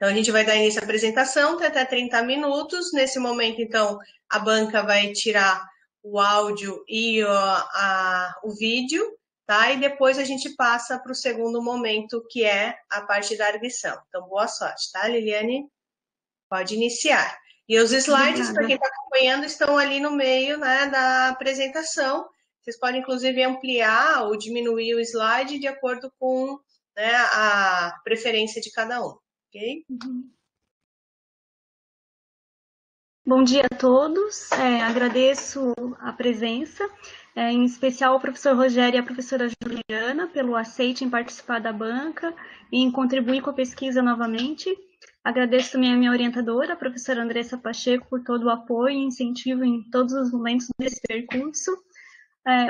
Então, a gente vai dar início à apresentação, tem até 30 minutos. Nesse momento, então, a banca vai tirar o áudio e o vídeo, tá? E depois a gente passa para o segundo momento, que é a parte da arguição. Então, boa sorte, tá, Liliane? Pode iniciar. E os slides, para quem está acompanhando, estão ali no meio, né, da apresentação. Vocês podem, inclusive, ampliar ou diminuir o slide de acordo com, né, a preferência de cada um. Ok? Bom dia a todos, agradeço a presença, em especial ao professor Rogério e à professora Juliana pelo aceite em participar da banca e em contribuir com a pesquisa novamente. Agradeço também a minha orientadora, a professora Andressa Pacheco, por todo o apoio e incentivo em todos os momentos desse percurso.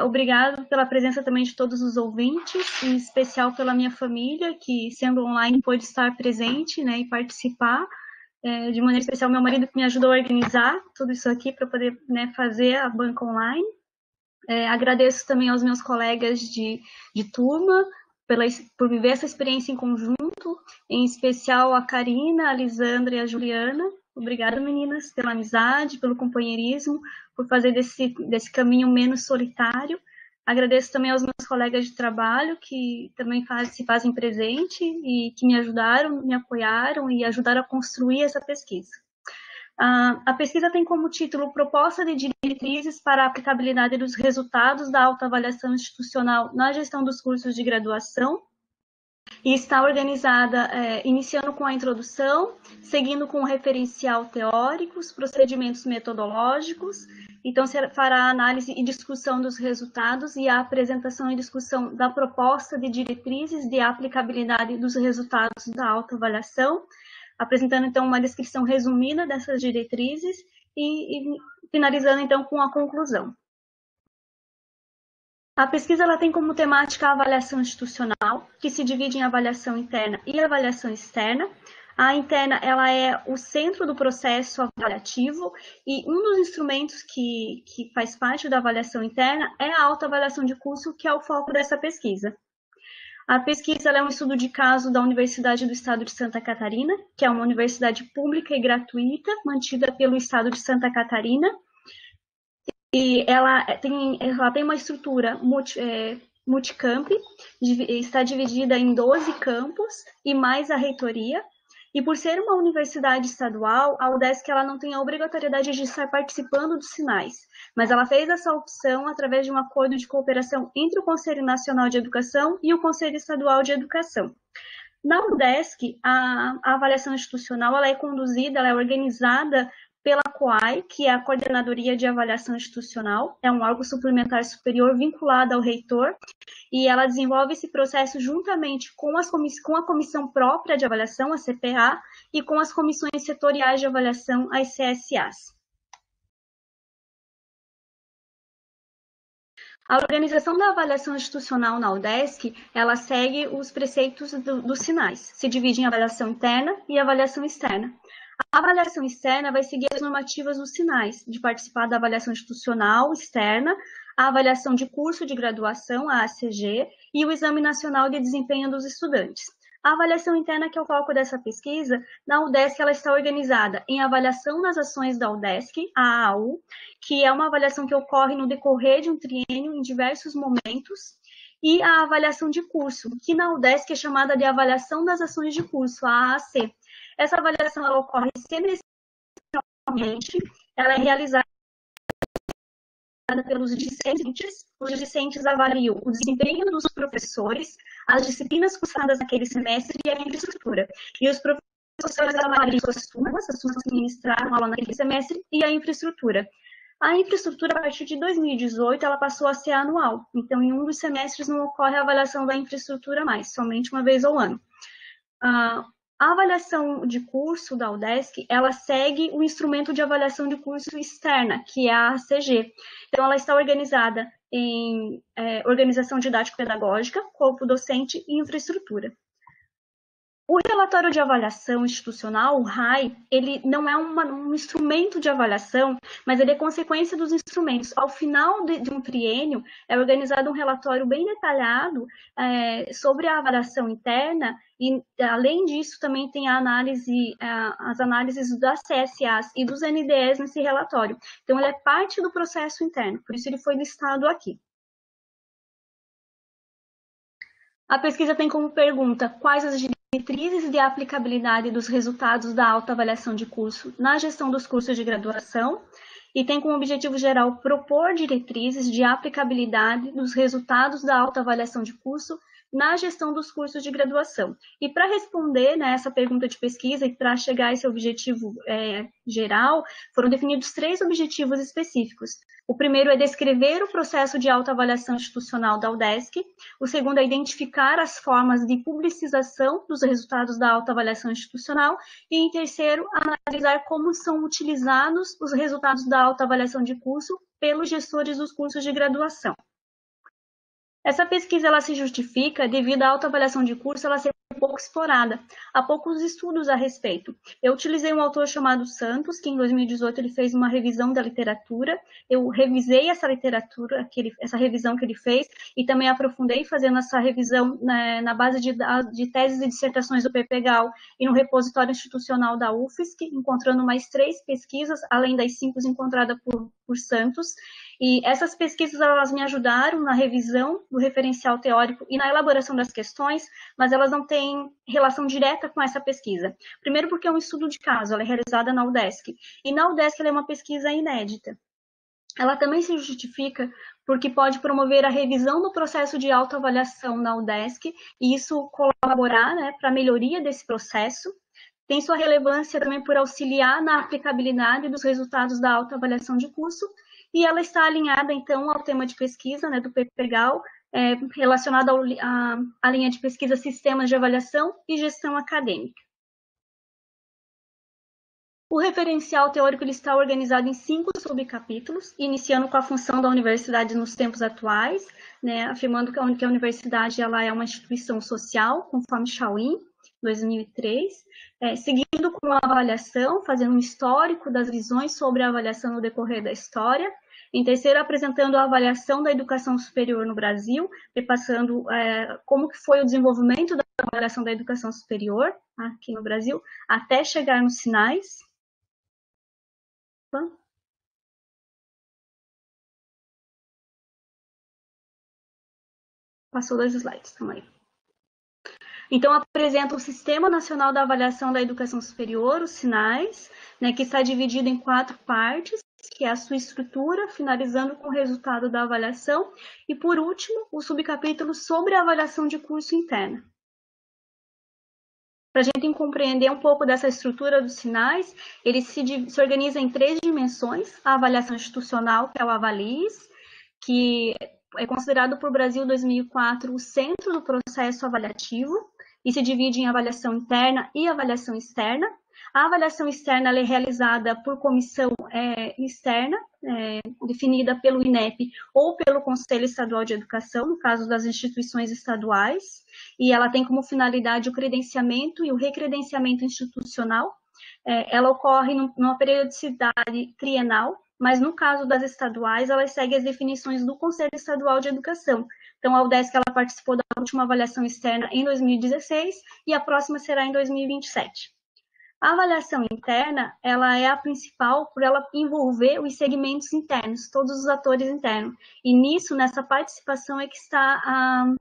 Obrigado pela presença também de todos os ouvintes, em especial pela minha família, que, sendo online, pôde estar presente, né, e participar. De maneira especial, meu marido que me ajudou a organizar tudo isso aqui para poder, né, fazer a banca online. Agradeço também aos meus colegas de turma por viver essa experiência em conjunto, em especial a Karina, a Lisandra e a Juliana. Obrigada, meninas, pela amizade, pelo companheirismo, por fazer desse caminho menos solitário. Agradeço também aos meus colegas de trabalho, que também se fazem presente e que me ajudaram, me apoiaram e ajudaram a construir essa pesquisa. A pesquisa tem como título Proposta de diretrizes para a aplicabilidade dos resultados da autoavaliação institucional na gestão dos cursos de graduação, e está organizada iniciando com a introdução, seguindo com o referencial teórico, os procedimentos metodológicos. Então, se fará a análise e discussão dos resultados e a apresentação e discussão da proposta de diretrizes de aplicabilidade dos resultados da autoavaliação, apresentando, então, uma descrição resumida dessas diretrizes e finalizando, então, com a conclusão. A pesquisa ela tem como temática a avaliação institucional, que se divide em avaliação interna e avaliação externa. A interna ela é o centro do processo avaliativo e um dos instrumentos que faz parte da avaliação interna é a autoavaliação de curso, que é o foco dessa pesquisa. A pesquisa ela é um estudo de caso da Universidade do Estado de Santa Catarina, que é uma universidade pública e gratuita, mantida pelo Estado de Santa Catarina. E ela tem uma estrutura multicamp, está dividida em 12 campos e mais a reitoria. E por ser uma universidade estadual, a UDESC ela não tem a obrigatoriedade de estar participando dos sinais, mas ela fez essa opção através de um acordo de cooperação entre o Conselho Nacional de Educação e o Conselho Estadual de Educação. Na UDESC, a avaliação institucional ela é conduzida, ela é organizada pela COAI, que é a Coordenadoria de Avaliação Institucional, é um órgão suplementar superior vinculado ao reitor, e ela desenvolve esse processo juntamente com a comissão própria de avaliação, a CPA, e com as comissões setoriais de avaliação, as CSAs. A organização da avaliação institucional na UDESC, ela segue os preceitos dos sinais, se divide em avaliação interna e avaliação externa. A avaliação externa vai seguir as normativas dos sinais, de participar da avaliação institucional externa, a avaliação de curso de graduação, a ACG, e o Exame Nacional de Desempenho dos Estudantes. A avaliação interna, que é o foco dessa pesquisa, na UDESC ela está organizada em avaliação das ações da UDESC, a AAU, que é uma avaliação que ocorre no decorrer de um triênio em diversos momentos, e a avaliação de curso, que na UDESC é chamada de avaliação das ações de curso, a AAC. Essa avaliação ela ocorre semestralmente, ela é realizada pelos discentes. Os discentes avaliam o desempenho dos professores, as disciplinas cursadas naquele semestre e a infraestrutura. E os professores avaliam as turmas que ministraram aula naquele semestre e a infraestrutura. A infraestrutura, a partir de 2018, ela passou a ser anual. Então, em um dos semestres não ocorre a avaliação da infraestrutura mais, somente uma vez ao ano. A avaliação de curso da UDESC, ela segue o instrumento de avaliação de curso externa, que é a ACG. Então, ela está organizada em organização didático-pedagógica, corpo docente e infraestrutura. O relatório de avaliação institucional, o RAI, ele não é um instrumento de avaliação, mas ele é consequência dos instrumentos. Ao final de um triênio, é organizado um relatório bem detalhado sobre a avaliação interna e, além disso, também tem as análises das CSAs e dos NDEs nesse relatório. Então, ele é parte do processo interno, por isso ele foi listado aqui. A pesquisa tem como pergunta quais as diretrizes de aplicabilidade dos resultados da autoavaliação de curso na gestão dos cursos de graduação e tem como objetivo geral propor diretrizes de aplicabilidade dos resultados da autoavaliação de curso na gestão dos cursos de graduação. E para responder essa pergunta de pesquisa e para chegar a esse objetivo geral, foram definidos 3 objetivos específicos. O primeiro é descrever o processo de autoavaliação institucional da UDESC, o segundo é identificar as formas de publicização dos resultados da autoavaliação institucional e, em terceiro, analisar como são utilizados os resultados da autoavaliação de curso pelos gestores dos cursos de graduação. Essa pesquisa ela se justifica devido à autoavaliação de curso ela ser um pouco explorada. Há poucos estudos a respeito. Eu utilizei um autor chamado Santos, que em 2018 ele fez uma revisão da literatura. Eu revisei essa literatura, essa revisão que ele fez, e também aprofundei fazendo essa revisão na base de teses e dissertações do PPGAL e no repositório institucional da UFSC, encontrando mais 3 pesquisas, além das 5 encontradas por Santos. E essas pesquisas elas me ajudaram na revisão do referencial teórico e na elaboração das questões, mas elas não têm relação direta com essa pesquisa. Primeiro porque é um estudo de caso, ela é realizada na UDESC, e na UDESC ela é uma pesquisa inédita. Ela também se justifica porque pode promover a revisão do processo de autoavaliação na UDESC, e isso colaborar para a melhoria desse processo. Tem sua relevância também por auxiliar na aplicabilidade dos resultados da autoavaliação de curso, e ela está alinhada, então, ao tema de pesquisa do PPGAL, relacionado à linha de pesquisa Sistemas de Avaliação e Gestão Acadêmica. O referencial teórico ele está organizado em 5 subcapítulos, iniciando com a função da universidade nos tempos atuais, afirmando que a universidade ela é uma instituição social, conforme Chawin, 2003, seguindo com a avaliação, fazendo um histórico das visões sobre a avaliação no decorrer da história. Em terceiro, apresentando a avaliação da educação superior no Brasil, repassando como que foi o desenvolvimento da avaliação da educação superior aqui no Brasil, até chegar nos sinais. Passou 2 slides, calma aí. Então, apresenta o Sistema Nacional da Avaliação da Educação Superior, os sinais, que está dividido em 4 partes, que é a sua estrutura, finalizando com o resultado da avaliação, e, por último, o subcapítulo sobre a avaliação de curso interna. Para a gente compreender um pouco dessa estrutura dos sinais, ele se organiza em 3 dimensões: a avaliação institucional, que é o AVALIS, que é considerado por Brasil 2004 o centro do processo avaliativo, e se divide em avaliação interna e avaliação externa. A avaliação externa ela é realizada por comissão externa, definida pelo INEP ou pelo Conselho Estadual de Educação, no caso das instituições estaduais, e ela tem como finalidade o credenciamento e o recredenciamento institucional. Ela ocorre numa periodicidade trienal, mas no caso das estaduais, elas seguem as definições do Conselho Estadual de Educação. Então, a UDESC ela participou da última avaliação externa em 2016 e a próxima será em 2027. A avaliação interna, ela é a principal por ela envolver os segmentos internos, todos os atores internos. E nisso, nessa participação é que está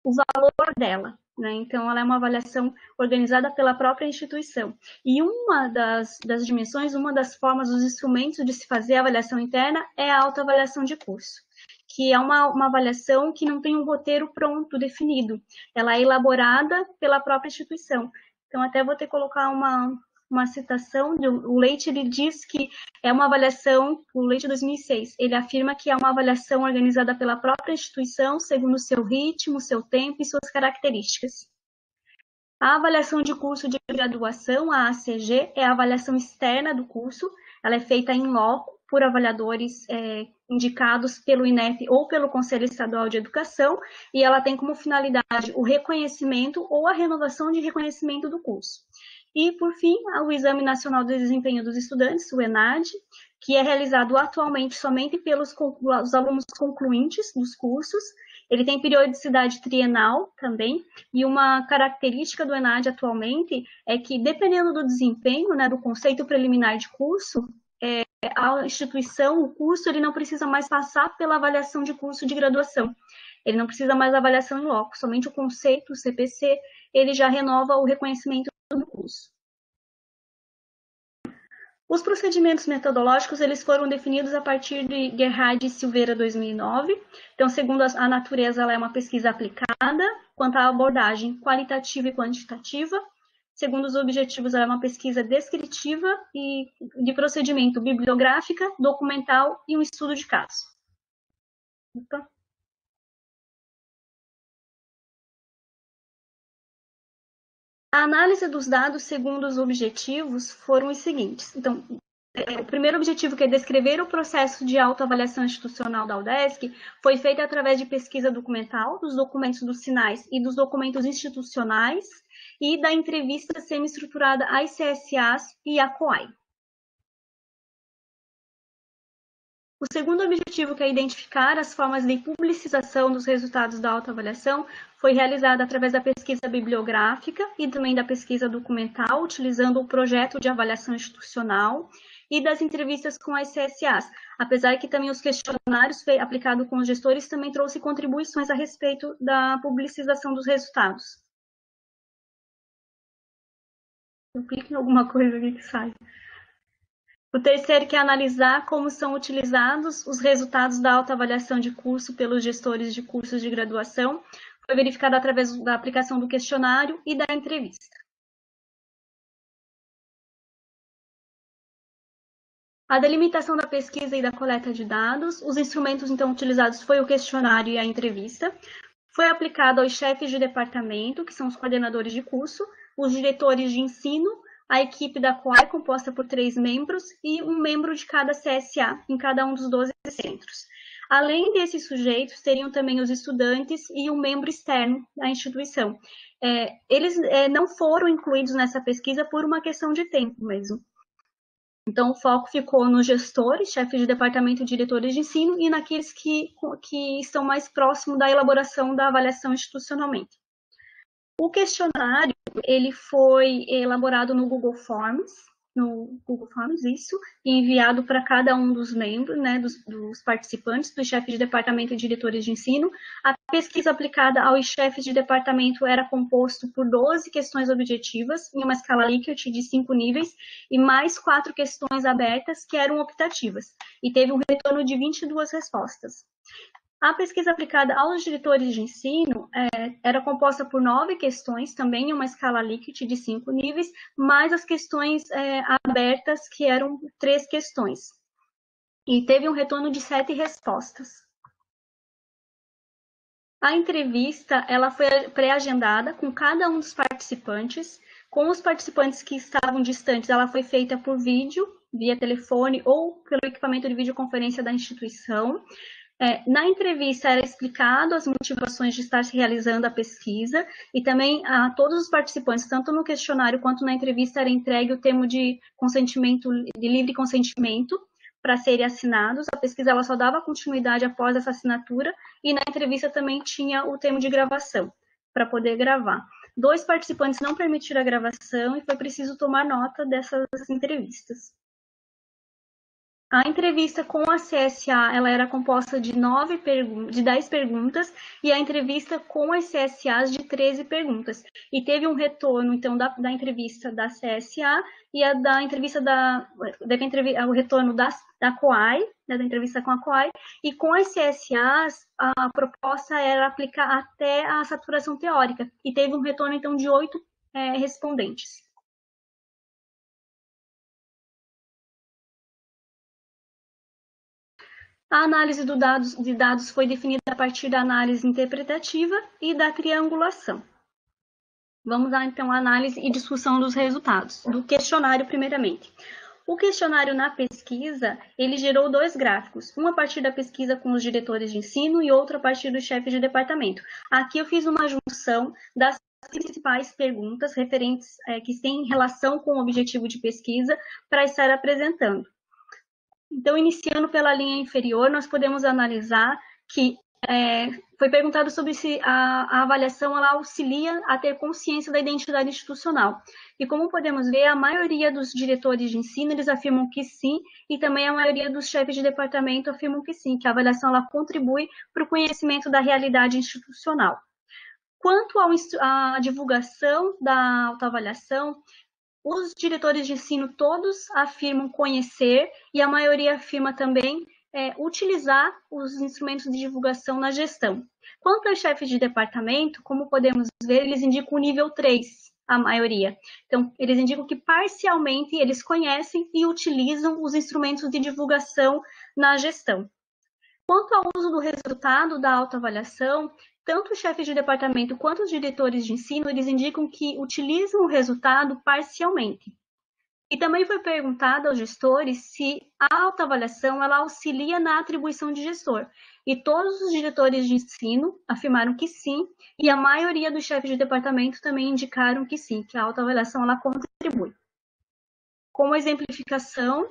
o valor dela. Então, ela é uma avaliação organizada pela própria instituição. E uma das dimensões, uma das formas, dos instrumentos de se fazer a avaliação interna é a autoavaliação de curso, que é uma avaliação que não tem um roteiro pronto, definido. Ela é elaborada pela própria instituição. Então, até vou ter que colocar uma citação, o Leite ele diz que é uma avaliação, o Leite 2006, ele afirma que é uma avaliação organizada pela própria instituição, segundo o seu ritmo, seu tempo e suas características. A avaliação de curso de graduação, a ACG, é a avaliação externa do curso, ela é feita em loco, por avaliadores indicados pelo INEP ou pelo Conselho Estadual de Educação, e ela tem como finalidade o reconhecimento ou a renovação de reconhecimento do curso. E, por fim, o Exame Nacional de Desempenho dos Estudantes, o ENAD, que é realizado atualmente somente pelos os alunos concluintes dos cursos. Ele tem periodicidade trienal também, e uma característica do ENAD atualmente é que, dependendo do desempenho, né, do conceito preliminar de curso, a instituição, o curso, ele não precisa mais passar pela avaliação de curso de graduação. Ele não precisa mais da avaliação em loco, somente o conceito, o CPC, ele já renova o reconhecimento do curso. Os procedimentos metodológicos, eles foram definidos a partir de Gerhard e Silveira, 2009. Então, segundo a natureza, ela é uma pesquisa aplicada, quanto à abordagem qualitativa e quantitativa. Segundo os objetivos, ela é uma pesquisa descritiva e de procedimento bibliográfica, documental e um estudo de caso. Opa. A análise dos dados segundo os objetivos foram os seguintes. Então, o primeiro objetivo, que é descrever o processo de autoavaliação institucional da UDESC, foi feito através de pesquisa documental, dos documentos dos sinais e dos documentos institucionais, e da entrevista semi-estruturada às CSAs e à COAI. O segundo objetivo, que é identificar as formas de publicização dos resultados da autoavaliação, foi realizado através da pesquisa bibliográfica e também da pesquisa documental, utilizando o projeto de avaliação institucional e das entrevistas com as CSAs, apesar que também os questionários aplicados com os gestores também trouxe contribuições a respeito da publicização dos resultados. Eu clico em alguma coisa aqui que sai. O terceiro, que é analisar como são utilizados os resultados da autoavaliação de curso pelos gestores de cursos de graduação, foi verificado através da aplicação do questionário e da entrevista. A delimitação da pesquisa e da coleta de dados, os instrumentos então utilizados foi o questionário e a entrevista, foi aplicado aos chefes de departamento, que são os coordenadores de curso, os diretores de ensino, a equipe da COAI, composta por 3 membros, e um membro de cada CSA, em cada um dos 12 centros. Além desses sujeitos, teriam também os estudantes e um membro externo da instituição. Eles não foram incluídos nessa pesquisa por uma questão de tempo mesmo. Então, o foco ficou nos gestores, chefes de departamento e diretores de ensino, e naqueles que estão mais próximos da elaboração da avaliação institucionalmente. O questionário, ele foi elaborado no Google Forms, isso, e enviado para cada um dos membros, né, dos participantes, dos chefes de departamento e diretores de ensino. A pesquisa aplicada aos chefes de departamento era composto por 12 questões objetivas, em uma escala Likert de 5 níveis, e mais 4 questões abertas, que eram optativas, e teve um retorno de 22 respostas. A pesquisa aplicada aos diretores de ensino era composta por 9 questões, também em uma escala Likert de 5 níveis, mais as questões abertas, que eram 3 questões. E teve um retorno de 7 respostas. A entrevista, ela foi pré-agendada com cada um dos participantes. Com os participantes que estavam distantes, ela foi feita por vídeo, via telefone ou pelo equipamento de videoconferência da instituição. Na entrevista era explicado as motivações de estar se realizando a pesquisa, e também a todos os participantes, tanto no questionário quanto na entrevista, era entregue o termo de consentimento, de livre consentimento, para serem assinados. A pesquisa ela só dava continuidade após essa assinatura, e na entrevista também tinha o termo de gravação, para poder gravar. 2 participantes não permitiram a gravação e foi preciso tomar nota dessas entrevistas. A entrevista com a CSA, ela era composta de 10 perguntas, e a entrevista com as CSAs de 13 perguntas. E teve um retorno, então, da entrevista da CSA e da entrevista o retorno da COAI, né, da entrevista com a COAI, e com as CSAs, a proposta era aplicar até a saturação teórica, e teve um retorno, então, de 8 respondentes. A análise de dados foi definida a partir da análise interpretativa e da triangulação. Vamos lá, então, à análise e discussão dos resultados. Do questionário, primeiramente. O questionário na pesquisa, ele gerou 2 gráficos, um a partir da pesquisa com os diretores de ensino e outro a partir dos chefes de departamento. Aqui eu fiz uma junção das principais perguntas referentes que têm relação com o objetivo de pesquisa para estar apresentando. Então, iniciando pela linha inferior, nós podemos analisar que foi perguntado sobre se a avaliação ela auxilia a ter consciência da identidade institucional. E como podemos ver, a maioria dos diretores de ensino, eles afirmam que sim, e também a maioria dos chefes de departamento afirmam que sim, que a avaliação ela contribui para o conhecimento da realidade institucional. Quanto à divulgação da autoavaliação, os diretores de ensino todos afirmam conhecer e a maioria afirma também utilizar os instrumentos de divulgação na gestão. Quanto aos chefes de departamento, como podemos ver, eles indicam o nível 3, a maioria. Então, eles indicam que parcialmente eles conhecem e utilizam os instrumentos de divulgação na gestão. Quanto ao uso do resultado da autoavaliação, tanto os chefes de departamento quanto os diretores de ensino, eles indicam que utilizam o resultado parcialmente. E também foi perguntado aos gestores se a autoavaliação ela auxilia na atribuição de gestor. E todos os diretores de ensino afirmaram que sim, e a maioria dos chefes de departamento também indicaram que sim, que a autoavaliação ela contribui. Como exemplificação,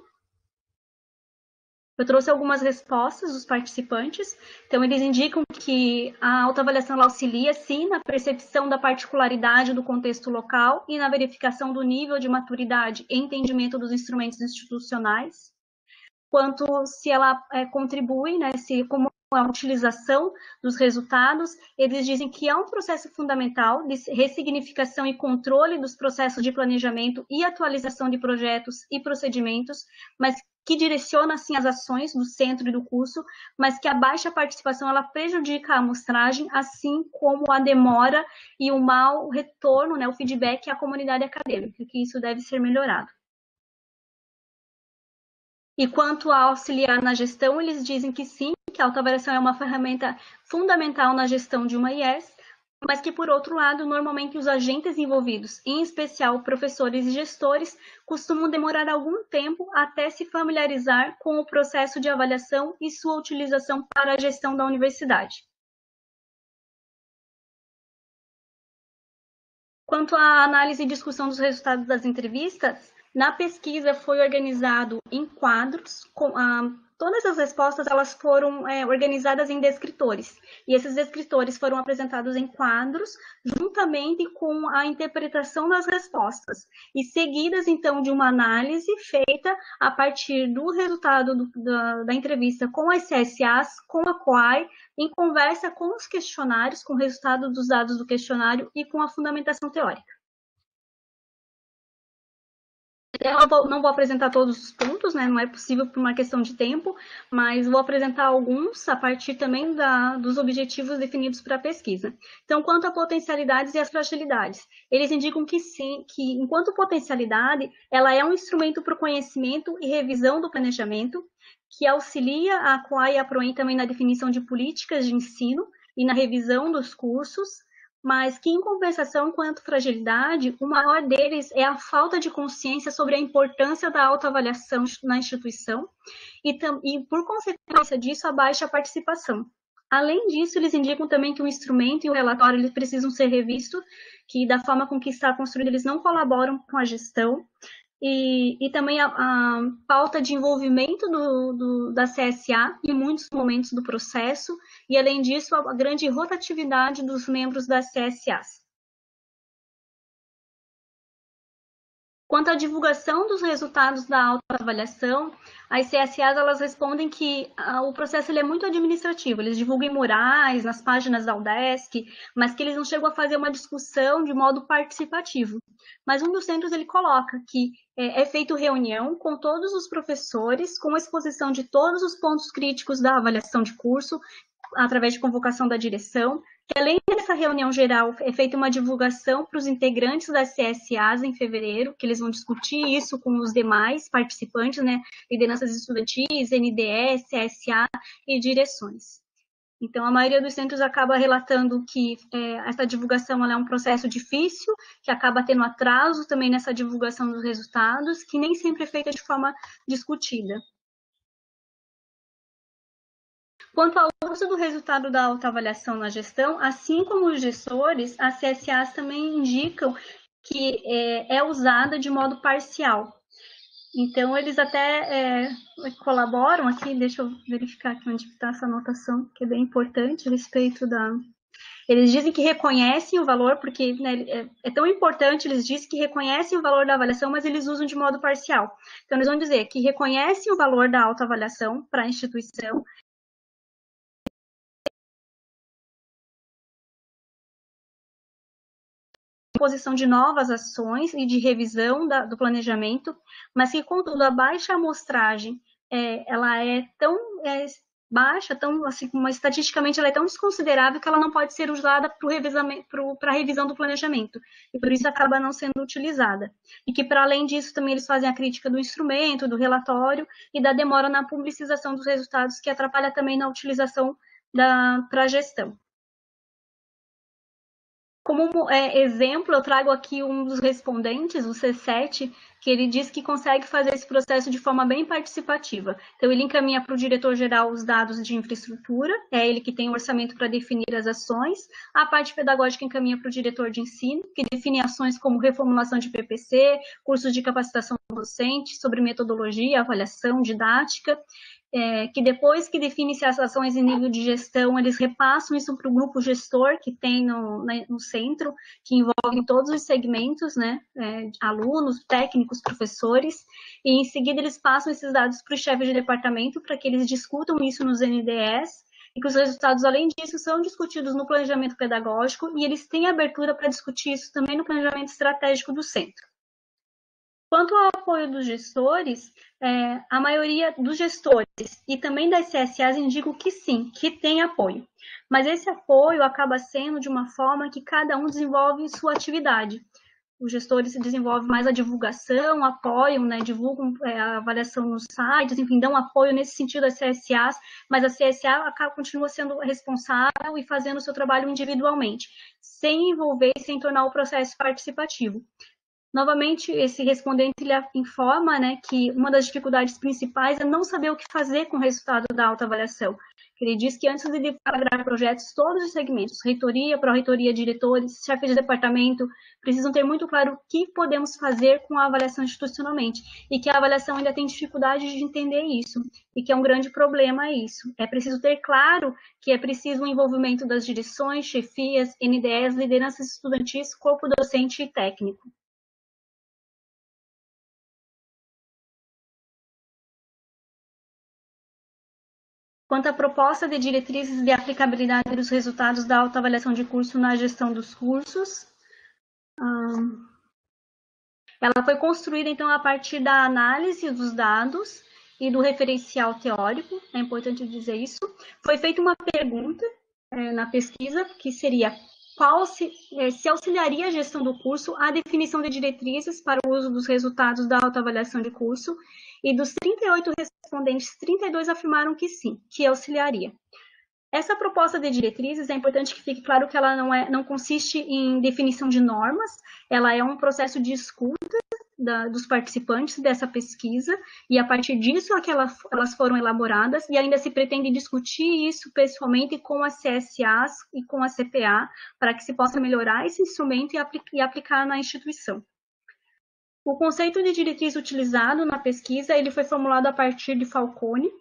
eu trouxe algumas respostas dos participantes. Então, eles indicam que a autoavaliação auxilia, sim, na percepção da particularidade do contexto local e na verificação do nível de maturidade e entendimento dos instrumentos institucionais. Quanto se ela contribui, né, como a utilização dos resultados, eles dizem que é um processo fundamental de ressignificação e controle dos processos de planejamento e atualização de projetos e procedimentos, mas que direciona, assim, as ações do centro e do curso, mas que a baixa participação ela prejudica a amostragem, assim como a demora e o mau retorno, né, o feedback à comunidade acadêmica, que isso deve ser melhorado. E quanto a auxiliar na gestão, eles dizem que sim, que a autoavaliação é uma ferramenta fundamental na gestão de uma IES, mas que, por outro lado, normalmente os agentes envolvidos, em especial professores e gestores, costumam demorar algum tempo até se familiarizar com o processo de avaliação e sua utilização para a gestão da universidade. Quanto à análise e discussão dos resultados das entrevistas, na pesquisa foi organizado em quadros, todas as respostas elas foram organizadas em descritores, e esses descritores foram apresentados em quadros, juntamente com a interpretação das respostas, e seguidas, então, de uma análise feita a partir do resultado da entrevista com as CSAs, com a COAI, em conversa com os questionários, com o resultado dos dados do questionário e com a fundamentação teórica. Eu não vou apresentar todos os pontos, né? Não é possível por uma questão de tempo, mas vou apresentar alguns a partir também dos objetivos definidos para a pesquisa. Então, quanto a potencialidades e as fragilidades, eles indicam que sim, que enquanto potencialidade, ela é um instrumento para o conhecimento e revisão do planejamento, que auxilia a COAI e a PROEM também na definição de políticas de ensino e na revisão dos cursos, mas que, em compensação, quanto fragilidade, o maior deles é a falta de consciência sobre a importância da autoavaliação na instituição e, por consequência disso, a baixa participação. Além disso, eles indicam também que o instrumento e o relatório eles precisam ser revistos, que da forma com que está construído, eles não colaboram com a gestão, e também a falta de envolvimento da CSA em muitos momentos do processo, e, além disso, a grande rotatividade dos membros das CSAs. Quanto à divulgação dos resultados da autoavaliação, as CSAs elas respondem que o processo ele é muito administrativo, eles divulgam em murais, nas páginas da UDESC, mas que eles não chegam a fazer uma discussão de modo participativo. Mas um dos centros ele coloca que é feito reunião com todos os professores, com exposição de todos os pontos críticos da avaliação de curso, através de convocação da direção, que além dessa reunião geral é feita uma divulgação para os integrantes das CSAs em fevereiro, que eles vão discutir isso com os demais participantes, né, lideranças estudantis, NDE, CSA e direções. Então, a maioria dos centros acaba relatando que essa divulgação ela é um processo difícil, que acaba tendo atraso também nessa divulgação dos resultados, que nem sempre é feita de forma discutida. Quanto ao uso do resultado da autoavaliação na gestão, assim como os gestores, as CSAs também indicam que é usada de modo parcial. Então, eles até colaboram aqui, deixa eu verificar aqui onde está essa anotação, que é bem importante a respeito da... Eles dizem que reconhecem o valor, porque né, é tão importante, eles dizem que reconhecem o valor da avaliação, mas eles usam de modo parcial. Então, eles vão dizer que reconhecem o valor da autoavaliação para a instituição, posição de novas ações e de revisão do planejamento, mas que, contudo, a baixa amostragem ela é tão baixa, tão, assim, estatisticamente ela é tão desconsiderável que ela não pode ser usada para a revisão do planejamento, e por isso acaba não sendo utilizada. E que, para além disso, também eles fazem a crítica do instrumento, do relatório e da demora na publicização dos resultados, que atrapalha também na utilização para a gestão. Como exemplo, eu trago aqui um dos respondentes, o C7, que ele diz que consegue fazer esse processo de forma bem participativa. Então, ele encaminha para o diretor-geral os dados de infraestrutura, é ele que tem o orçamento para definir as ações, a parte pedagógica encaminha para o diretor de ensino, que define ações como reformulação de PPC, cursos de capacitação docente, sobre metodologia, avaliação, didática, que depois que define-se as ações em nível de gestão, eles repassam isso para o grupo gestor que tem no centro, que envolve todos os segmentos, né, alunos, técnicos, professores, e em seguida eles passam esses dados para os chefes de departamento para que eles discutam isso nos NDEs, e que os resultados, além disso, são discutidos no planejamento pedagógico, e eles têm abertura para discutir isso também no planejamento estratégico do centro. Quanto ao apoio dos gestores, a maioria dos gestores e também das CSAs indicam que sim, que tem apoio. Mas esse apoio acaba sendo de uma forma que cada um desenvolve sua atividade. Os gestores desenvolvem mais a divulgação, apoiam, né, divulgam a avaliação nos sites, enfim, dão apoio nesse sentido às CSAs, mas a CSA continua sendo responsável e fazendo o seu trabalho individualmente, sem envolver e sem tornar o processo participativo. Novamente, esse respondente ele informa, né, que uma das dificuldades principais é não saber o que fazer com o resultado da autoavaliação. Ele diz que antes de deflagrar projetos, todos os segmentos, reitoria, pró-reitoria, diretores, chefes de departamento, precisam ter muito claro o que podemos fazer com a avaliação institucionalmente, e que a avaliação ainda tem dificuldade de entender isso, e que é um grande problema isso. É preciso ter claro que é preciso o envolvimento das direções, chefias, NDEs, lideranças estudantis, corpo docente e técnico. Quanto à proposta de diretrizes de aplicabilidade dos resultados da autoavaliação de curso na gestão dos cursos, ela foi construída, então, a partir da análise dos dados e do referencial teórico, é importante dizer isso. Foi feita uma pergunta na pesquisa, que seria qual se auxiliaria a gestão do curso a definição de diretrizes para o uso dos resultados da autoavaliação de curso, e dos 38 respondentes, 32 afirmaram que sim, que auxiliaria. Essa proposta de diretrizes, é importante que fique claro que ela não consiste em definição de normas, ela é um processo de escuta dos participantes dessa pesquisa, e a partir disso é que elas foram elaboradas, e ainda se pretende discutir isso pessoalmente com as CSAs e com a CPA, para que se possa melhorar esse instrumento e aplicar na instituição. O conceito de diretriz utilizado na pesquisa, ele foi formulado a partir de Falcone,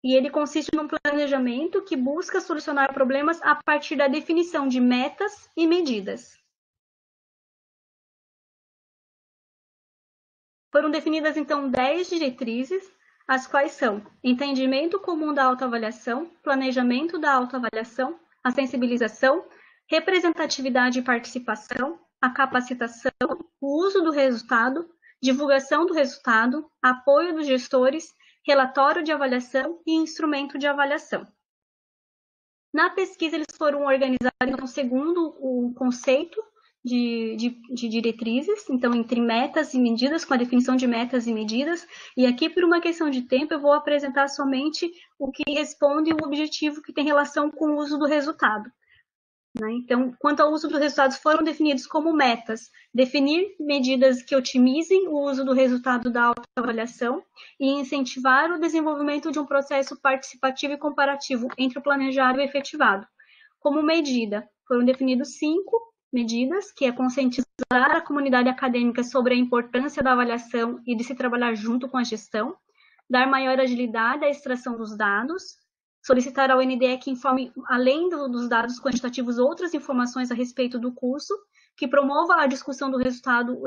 e ele consiste num planejamento que busca solucionar problemas a partir da definição de metas e medidas. Foram definidas, então, 10 diretrizes, as quais são entendimento comum da autoavaliação, planejamento da autoavaliação, a sensibilização, representatividade e participação, a capacitação, o uso do resultado, divulgação do resultado, apoio dos gestores, relatório de avaliação e instrumento de avaliação. Na pesquisa, eles foram organizados, então, segundo o conceito de diretrizes, então entre metas e medidas, com a definição de metas e medidas, e aqui por uma questão de tempo eu vou apresentar somente o que responde o objetivo que tem relação com o uso do resultado. Então, quanto ao uso dos resultados, foram definidos como metas, definir medidas que otimizem o uso do resultado da autoavaliação e incentivar o desenvolvimento de um processo participativo e comparativo entre o planejado e o efetivado. Como medida, foram definidos 5 medidas, que é conscientizar a comunidade acadêmica sobre a importância da avaliação e de se trabalhar junto com a gestão, dar maior agilidade à extração dos dados, solicitar ao NDE que informe, além dos dados quantitativos, outras informações a respeito do curso, que promova a discussão do resultado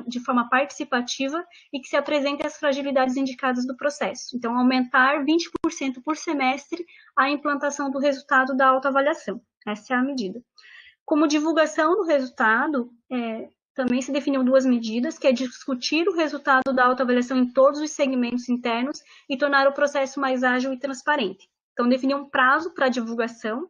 de forma participativa e que se apresente as fragilidades indicadas do processo. Então, aumentar 20% por semestre a implantação do resultado da autoavaliação. Essa é a medida. Como divulgação do resultado, também se definiu 2 medidas, que é discutir o resultado da autoavaliação em todos os segmentos internos e tornar o processo mais ágil e transparente. Então, definir um prazo para a divulgação,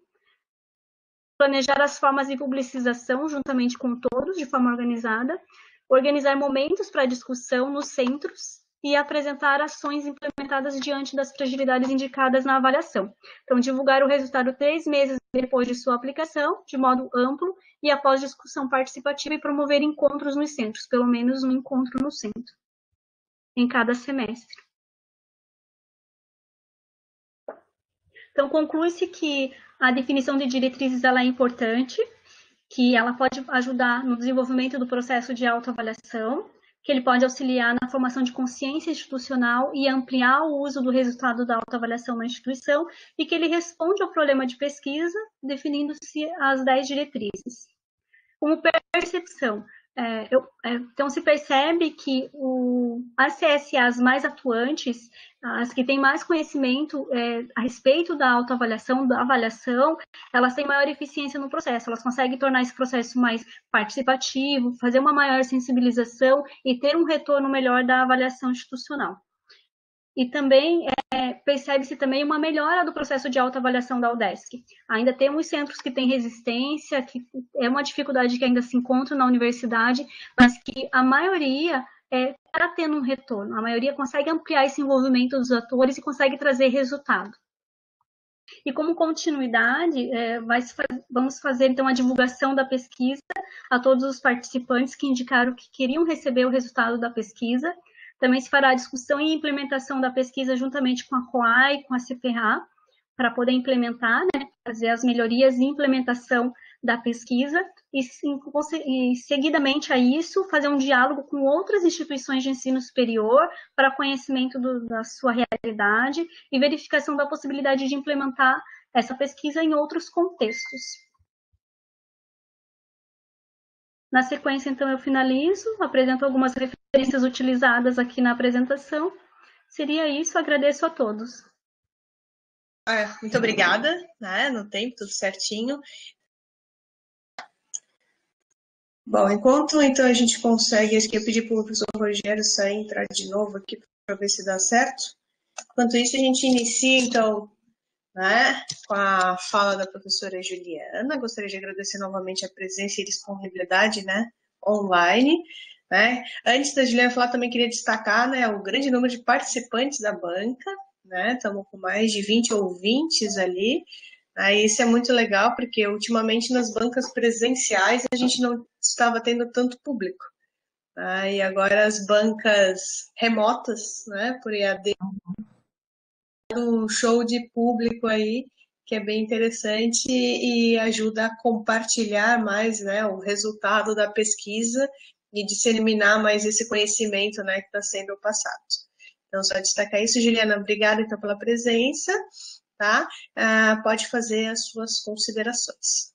planejar as formas de publicização juntamente com todos, de forma organizada, organizar momentos para discussão nos centros e apresentar ações implementadas diante das fragilidades indicadas na avaliação. Então, divulgar o resultado 3 meses depois de sua aplicação, de modo amplo e após discussão participativa, e promover encontros nos centros, pelo menos um encontro no centro, em cada semestre. Então, conclui-se que a definição de diretrizes ela é importante, que ela pode ajudar no desenvolvimento do processo de autoavaliação, que ele pode auxiliar na formação de consciência institucional e ampliar o uso do resultado da autoavaliação na instituição, e que ele responde ao problema de pesquisa, definindo-se as 10 diretrizes. Como percepção, então se percebe que as CSAs mais atuantes, as que têm mais conhecimento a respeito da autoavaliação, da avaliação, elas têm maior eficiência no processo, elas conseguem tornar esse processo mais participativo, fazer uma maior sensibilização e ter um retorno melhor da avaliação institucional. E também percebe-se também uma melhora do processo de autoavaliação da UDESC. Ainda temos centros que têm resistência, que é uma dificuldade que ainda se encontra na universidade, mas que a maioria está tendo um retorno. A maioria consegue ampliar esse envolvimento dos atores e consegue trazer resultado. E como continuidade, vamos fazer então a divulgação da pesquisa a todos os participantes que indicaram que queriam receber o resultado da pesquisa. Também se fará a discussão e implementação da pesquisa juntamente com a COA e com a CPA, para poder implementar, fazer as melhorias e implementação da pesquisa, e seguidamente a isso, fazer um diálogo com outras instituições de ensino superior para conhecimento da sua realidade e verificação da possibilidade de implementar essa pesquisa em outros contextos. Na sequência, então, eu finalizo, apresento algumas referências utilizadas aqui na apresentação. Seria isso, agradeço a todos. Muito obrigada, no tempo, tudo certinho. Bom, enquanto então a gente consegue, acho que eu pedi para o professor Rogério sair e entrar de novo aqui para ver se dá certo. Enquanto isso, a gente inicia, então, com a fala da professora Juliana. Gostaria de agradecer novamente a presença e disponibilidade online. Antes da Juliana falar, também queria destacar o grande número de participantes da banca. Estamos com mais de 20 ouvintes ali. Isso é muito legal, porque ultimamente nas bancas presenciais a gente não estava tendo tanto público. E agora as bancas remotas, por EAD, um show de público aí, que é bem interessante e ajuda a compartilhar mais o resultado da pesquisa e disseminar mais esse conhecimento que está sendo passado. Então, só destacar isso. Juliana, obrigada então pela presença. Tá? Pode fazer as suas considerações.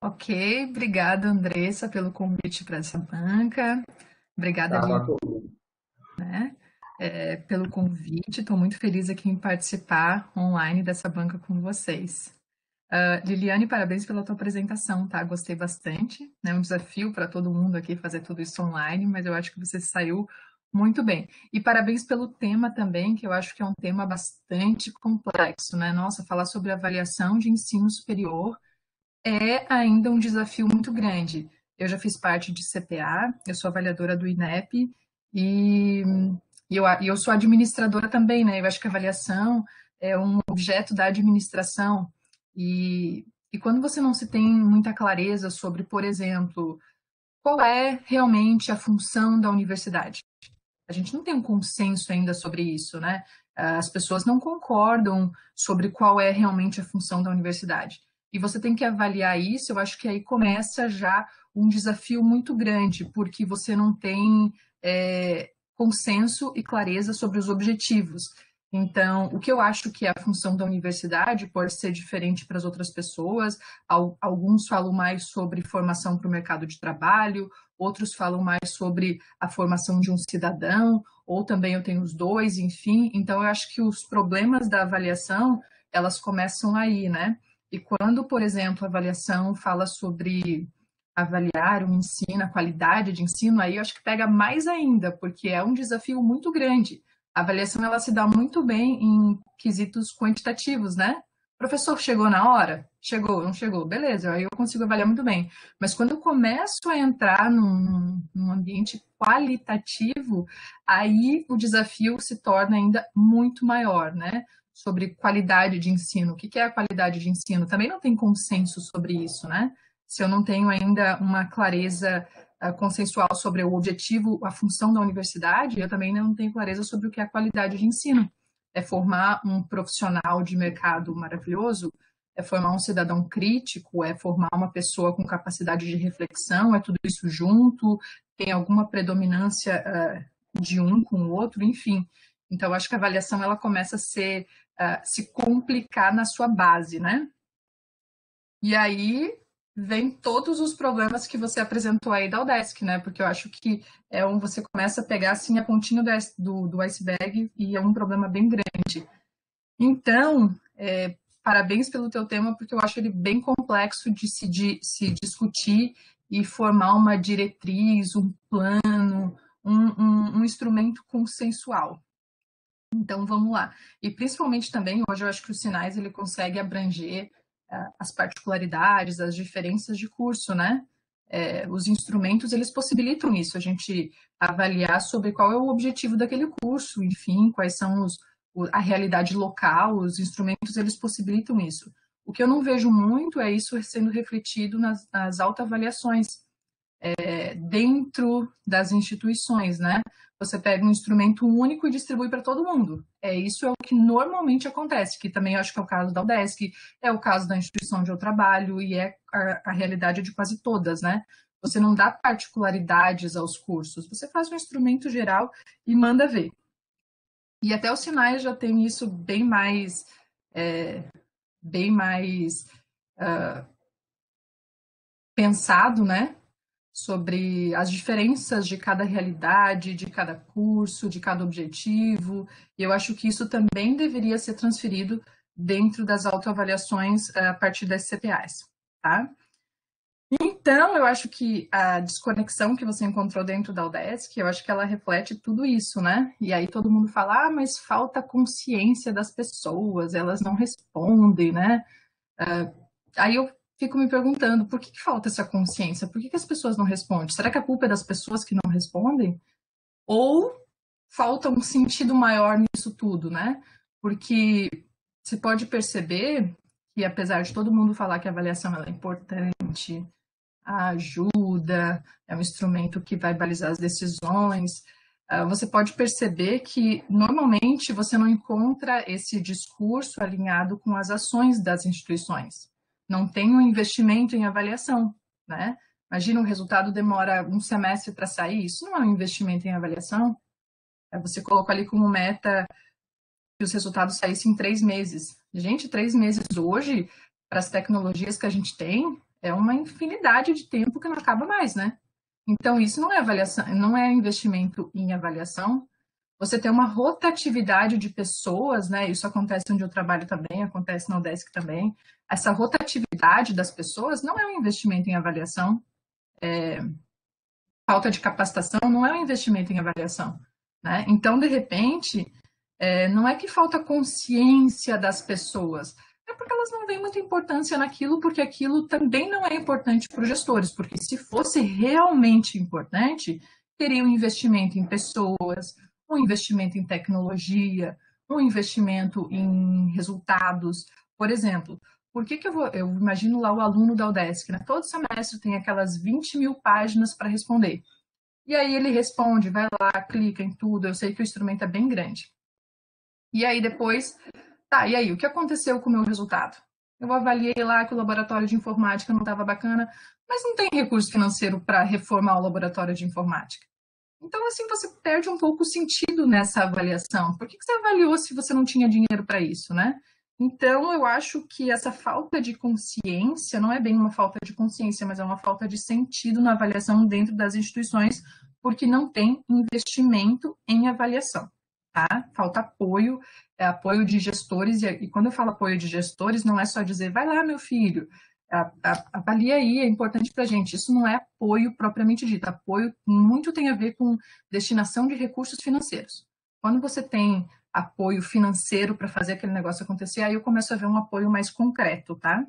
Ok, obrigada, Andressa, pelo convite para essa banca. Obrigada, pelo convite. Estou muito feliz aqui em participar online dessa banca com vocês. Liliane, parabéns pela tua apresentação, tá? Gostei bastante. É um desafio para todo mundo aqui fazer tudo isso online, mas eu acho que você saiu muito bem. E parabéns pelo tema também, que eu acho que é um tema bastante complexo, né? Nossa, falar sobre avaliação de ensino superior é ainda um desafio muito grande. Eu já fiz parte de CPA, eu sou avaliadora do INEP e eu sou administradora também, né? Eu acho que a avaliação é um objeto da administração e quando você não se tem muita clareza sobre, por exemplo, qual é realmente a função da universidade? A gente não tem um consenso ainda sobre isso, né? As pessoas não concordam sobre qual é realmente a função da universidade. E você tem que avaliar isso, eu acho que aí começa já um desafio muito grande, porque você não tem consenso e clareza sobre os objetivos. Então, o que eu acho que é a função da universidade pode ser diferente para as outras pessoas. Alguns falam mais sobre formação para o mercado de trabalho, outros falam mais sobre a formação de um cidadão, ou também eu tenho os dois, enfim. Então, eu acho que os problemas da avaliação, elas começam aí, né? E quando, por exemplo, a avaliação fala sobre avaliar o ensino, a qualidade de ensino, aí eu acho que pega mais ainda, porque é um desafio muito grande. A avaliação, ela se dá muito bem em quesitos quantitativos, né? Professor, chegou na hora? Chegou, não chegou? Beleza, aí eu consigo avaliar muito bem. Mas quando eu começo a entrar num ambiente qualitativo, aí o desafio se torna ainda muito maior, né? Sobre qualidade de ensino. O que é a qualidade de ensino? Também não tem consenso sobre isso, né? Se eu não tenho ainda uma clareza consensual sobre o objetivo, a função da universidade, eu também não tenho clareza sobre o que é a qualidade de ensino. É formar um profissional de mercado maravilhoso, é formar um cidadão crítico, é formar uma pessoa com capacidade de reflexão, é tudo isso junto, tem alguma predominância de um com o outro, enfim. Então, acho que a avaliação ela começa a se complicar na sua base, né? E aí vem todos os problemas que você apresentou aí da UDESC, né? Porque eu acho que você começa a pegar assim a pontinha do iceberg e é um problema bem grande. Então, parabéns pelo teu tema, porque eu acho ele bem complexo de se discutir e formar uma diretriz, um plano, um instrumento consensual. Então, vamos lá. E principalmente também, hoje eu acho que os sinais ele consegue abranger as particularidades, as diferenças de curso, né? Os instrumentos, eles possibilitam isso, a gente avaliar sobre qual é o objetivo daquele curso, enfim, quais são a realidade local, os instrumentos, eles possibilitam isso. O que eu não vejo muito é isso sendo refletido nas autoavaliações dentro das instituições, né? Você pega um instrumento único e distribui para todo mundo. Isso é o que normalmente acontece, que também acho que é o caso da UDESC, é o caso da instituição onde eu trabalho e é a realidade de quase todas, né? Você não dá particularidades aos cursos, você faz um instrumento geral e manda ver. E até os sinais já têm isso bem mais pensado, né? Sobre as diferenças de cada realidade, de cada curso, de cada objetivo. E eu acho que isso também deveria ser transferido dentro das autoavaliações a partir das CPAs, tá? Então, eu acho que a desconexão que você encontrou dentro da UDESC, eu acho que ela reflete tudo isso, né? E aí todo mundo fala, mas falta consciência das pessoas, elas não respondem, né? Aí eu fico me perguntando, por que falta essa consciência? Por que as pessoas não respondem? Será que a culpa é das pessoas que não respondem? Ou falta um sentido maior nisso tudo, né? Porque você pode perceber que, apesar de todo mundo falar que a avaliação é importante, ajuda, é um instrumento que vai balizar as decisões, você pode perceber que, normalmente, você não encontra esse discurso alinhado com as ações das instituições. Não tem um investimento em avaliação, né? Imagina, o resultado demora um semestre para sair, isso não é um investimento em avaliação. Você colocou ali como meta que os resultados saíssem em 3 meses. Gente, 3 meses hoje, para as tecnologias que a gente tem, é uma infinidade de tempo que não acaba mais, né? Então, isso não é avaliação, não é investimento em avaliação. Você tem uma rotatividade de pessoas, né? Isso acontece onde eu trabalho também, acontece na UDESC também. Essa rotatividade das pessoas não é um investimento em avaliação. Falta de capacitação não é um investimento em avaliação, né? Então, de repente, não é que falta consciência das pessoas, É porque elas não veem muita importância naquilo, porque aquilo também não é importante para os gestores, porque se fosse realmente importante, teria um investimento em pessoas, um investimento em tecnologia, um investimento em resultados. Por exemplo, por que eu imagino lá o aluno da UDESC, né? Todo semestre tem aquelas 20 mil páginas para responder. E aí ele responde, vai lá, clica em tudo, eu sei que o instrumento é bem grande. E aí depois, tá, e aí, o que aconteceu com o meu resultado? Eu avaliei lá que o laboratório de informática não estava bacana, mas não tem recurso financeiro para reformar o laboratório de informática. Então, assim, você perde um pouco o sentido nessa avaliação. Por que você avaliou se você não tinha dinheiro para isso, né? Então, eu acho que essa falta de consciência não é bem uma falta de consciência, mas é uma falta de sentido na avaliação dentro das instituições, porque não tem investimento em avaliação, tá? Falta apoio, apoio de gestores, e quando eu falo apoio de gestores, não é só dizer, vai lá, meu filho, avalia aí, é importante para a gente. Isso não é apoio propriamente dito. Apoio muito tem a ver com destinação de recursos financeiros. Quando você tem apoio financeiro para fazer aquele negócio acontecer, aí eu começo a ver um apoio mais concreto, tá?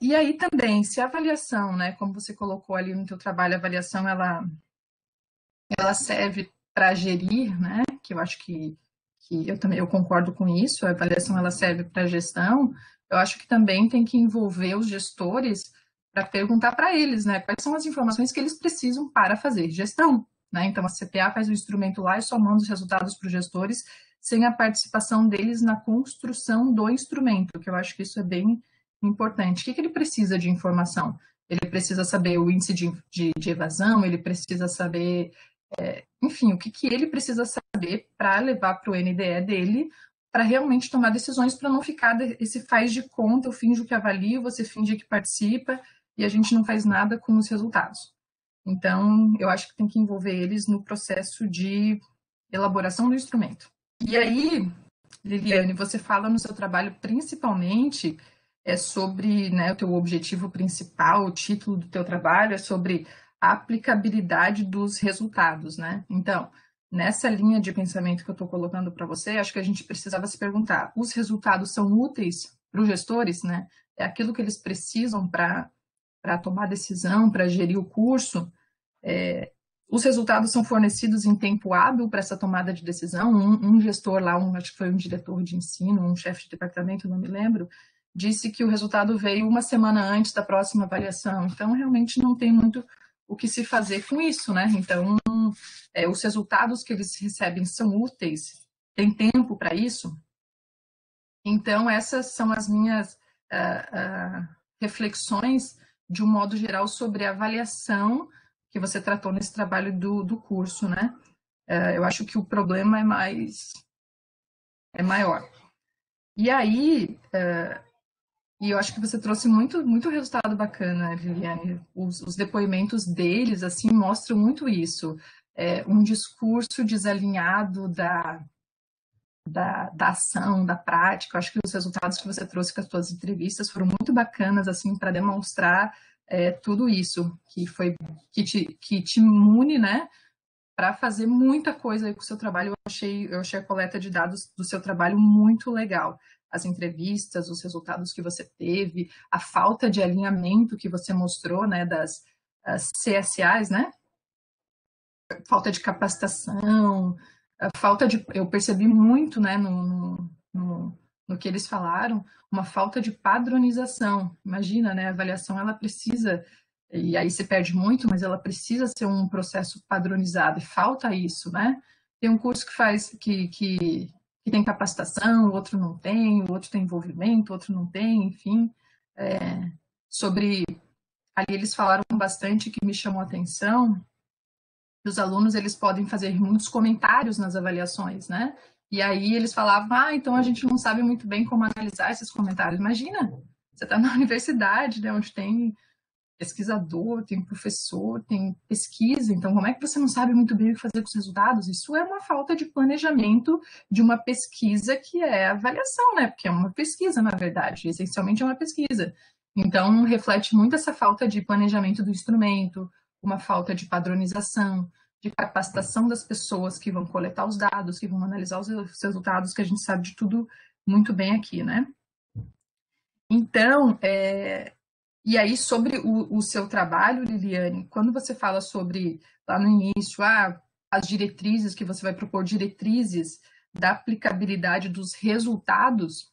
E aí também, se a avaliação, né, como você colocou ali no teu trabalho, a avaliação, ela serve para gerir, né, que eu acho que eu concordo com isso, a avaliação ela serve para gestão, eu acho que também tem que envolver os gestores para perguntar para eles, né, quais são as informações que eles precisam para fazer gestão, né, então a CPA faz o instrumento lá e só manda os resultados para os gestores sem a participação deles na construção do instrumento, que eu acho que isso é bem importante. O que ele precisa de informação? Ele precisa saber o índice de evasão, ele precisa saber enfim, o que ele precisa saber para levar para o NDE dele, para realmente tomar decisões, para não ficar esse faz de conta, eu finjo que avalio, você finge que participa, e a gente não faz nada com os resultados. Então, eu acho que tem que envolver eles no processo de elaboração do instrumento. E aí, Liliane, você fala no seu trabalho principalmente sobre, né, o teu objetivo principal, o título do teu trabalho é sobre a aplicabilidade dos resultados, né? Então, nessa linha de pensamento que eu estou colocando para você, acho que a gente precisava se perguntar, os resultados são úteis para os gestores, né? É aquilo que eles precisam para tomar decisão, para gerir o curso, os resultados são fornecidos em tempo hábil para essa tomada de decisão. Um gestor lá, acho que foi um diretor de ensino, um chefe de departamento, não me lembro, disse que o resultado veio uma semana antes da próxima avaliação. Então, realmente não tem muito o que se fazer com isso, né? Então, os resultados que eles recebem são úteis, tem tempo para isso. Então, essas são as minhas reflexões, de um modo geral, sobre a avaliação que você tratou nesse trabalho do curso, né? Eu acho que o problema é maior. E aí, e eu acho que você trouxe muito resultado bacana, Liliane. Os depoimentos deles, assim, mostram muito isso. Um discurso desalinhado da ação, da prática. Eu acho que os resultados que você trouxe com as suas entrevistas foram muito bacanas, assim, para demonstrar tudo isso, que te une, né, para fazer muita coisa aí com o seu trabalho. Eu achei a coleta de dados do seu trabalho muito legal. As entrevistas, os resultados que você teve, a falta de alinhamento que você mostrou, né, das CSAs, né? Falta de capacitação, a falta de... Eu percebi muito, né, no que eles falaram, uma falta de padronização. Imagina, né, a avaliação, ela precisa, e aí se perde muito, mas ela precisa ser um processo padronizado, e falta isso, né? Tem um curso que tem capacitação, o outro não tem, o outro tem envolvimento, o outro não tem, enfim. Ali eles falaram bastante, que me chamou a atenção, que os alunos eles podem fazer muitos comentários nas avaliações, né? E aí eles falavam, então a gente não sabe muito bem como analisar esses comentários. Imagina, você está na universidade, né, onde tem pesquisador, tem professor, tem pesquisa, então como é que você não sabe muito bem o que fazer com os resultados? Isso é uma falta de planejamento de uma pesquisa que é avaliação, né? Porque é uma pesquisa, na verdade, essencialmente é uma pesquisa. Então, reflete muito essa falta de planejamento do instrumento, uma falta de padronização, de capacitação das pessoas que vão coletar os dados, que vão analisar os resultados, que a gente sabe de tudo muito bem aqui, né? Então, e aí sobre o seu trabalho, Liliane, quando você fala sobre, lá no início, as diretrizes, que você vai propor diretrizes da aplicabilidade dos resultados,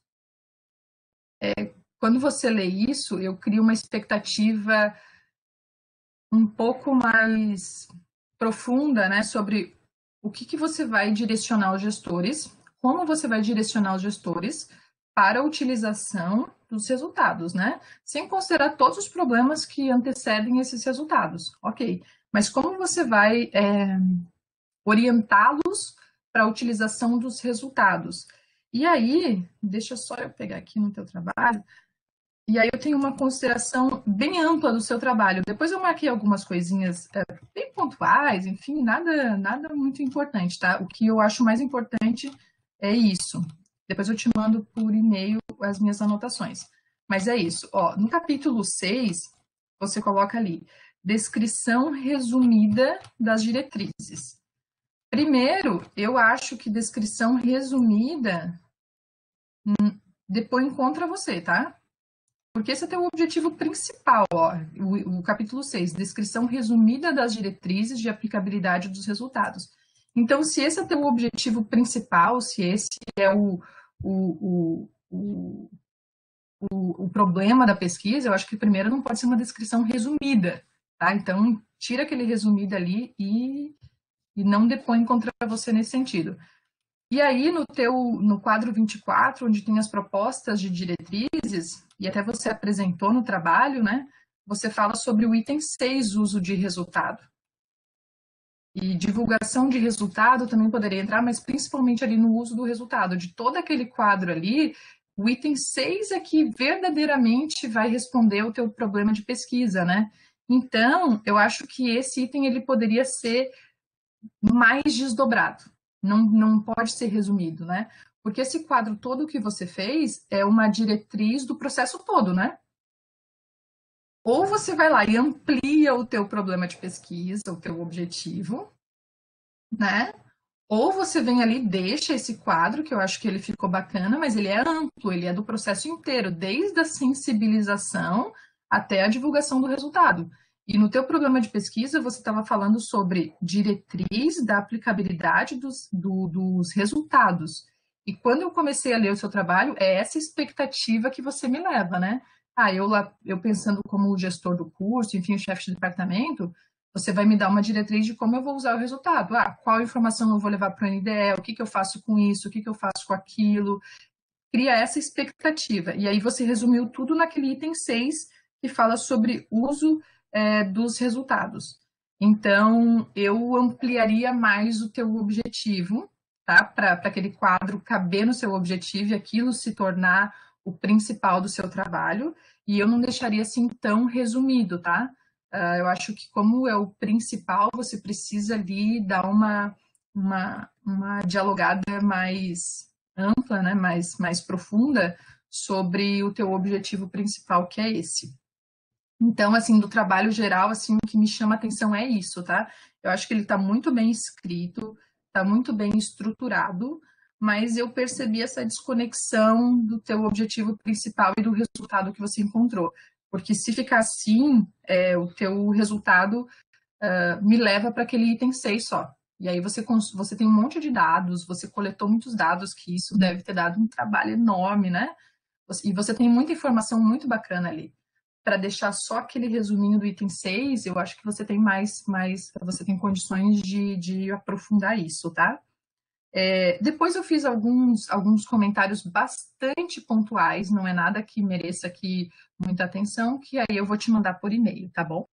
quando você lê isso, eu crio uma expectativa um pouco mais profunda, né, sobre o que você vai direcionar os gestores, como você vai direcionar os gestores para a utilização dos resultados, né? Sem considerar todos os problemas que antecedem esses resultados, ok? Mas como você vai orientá-los para a utilização dos resultados? E aí, deixa só eu pegar aqui no teu trabalho. E aí eu tenho uma consideração bem ampla do seu trabalho. Depois eu marquei algumas coisinhas bem pontuais, enfim, nada muito importante, tá? O que eu acho mais importante é isso. Depois eu te mando por e-mail as minhas anotações. Mas é isso. Ó, no capítulo 6, você coloca ali, descrição resumida das diretrizes. Primeiro, eu acho que descrição resumida depõe contra você, tá? Porque esse é teu objetivo principal, ó, o capítulo 6, descrição resumida das diretrizes de aplicabilidade dos resultados. Então, se esse é teu objetivo principal, se esse é o problema da pesquisa, eu acho que primeiro não pode ser uma descrição resumida, tá? Então, tira aquele resumido ali e não depõe contra você nesse sentido. E aí, no quadro 24, onde tem as propostas de diretrizes, e até você apresentou no trabalho, né? Você fala sobre o item 6, uso de resultado. E divulgação de resultado também poderia entrar, mas principalmente ali no uso do resultado. De todo aquele quadro ali, o item 6 é que verdadeiramente vai responder o teu problema de pesquisa, né? Então, eu acho que esse item ele poderia ser mais desdobrado. Não pode ser resumido, né? Porque esse quadro todo que você fez é uma diretriz do processo todo, né? Ou você vai lá e amplia o teu problema de pesquisa, o teu objetivo, né? Ou você vem ali e deixa esse quadro, que eu acho que ele ficou bacana, mas ele é amplo, ele é do processo inteiro, desde a sensibilização até a divulgação do resultado. E no teu programa de pesquisa, você estava falando sobre diretriz da aplicabilidade dos resultados. E quando eu comecei a ler o seu trabalho, é essa expectativa que você me leva, né? Eu pensando como gestor do curso, enfim, o chefe de departamento, você vai me dar uma diretriz de como eu vou usar o resultado. Qual informação eu vou levar para o NDE, o que eu faço com isso, o que eu faço com aquilo. Cria essa expectativa. E aí você resumiu tudo naquele item 6, que fala sobre uso dos resultados. Então, eu ampliaria mais o teu objetivo, tá? Para aquele quadro caber no seu objetivo e aquilo se tornar o principal do seu trabalho. E eu não deixaria assim tão resumido, tá? Eu acho que como é o principal, você precisa ali dar uma dialogada mais ampla, né, mais profunda sobre o teu objetivo principal, que é esse. Então, assim, do trabalho geral, assim, o que me chama a atenção é isso, tá? Eu acho que ele está muito bem escrito, está muito bem estruturado, mas eu percebi essa desconexão do teu objetivo principal e do resultado que você encontrou. Porque se ficar assim, o teu resultado me leva para aquele item 6 só. E aí você tem um monte de dados, você coletou muitos dados, que isso deve ter dado um trabalho enorme, né? E você tem muita informação muito bacana ali. Para deixar só aquele resuminho do item 6, eu acho que você tem você tem condições de aprofundar isso, tá? Depois eu fiz alguns comentários bastante pontuais, não é nada que mereça aqui muita atenção, que aí eu vou te mandar por e-mail, tá bom?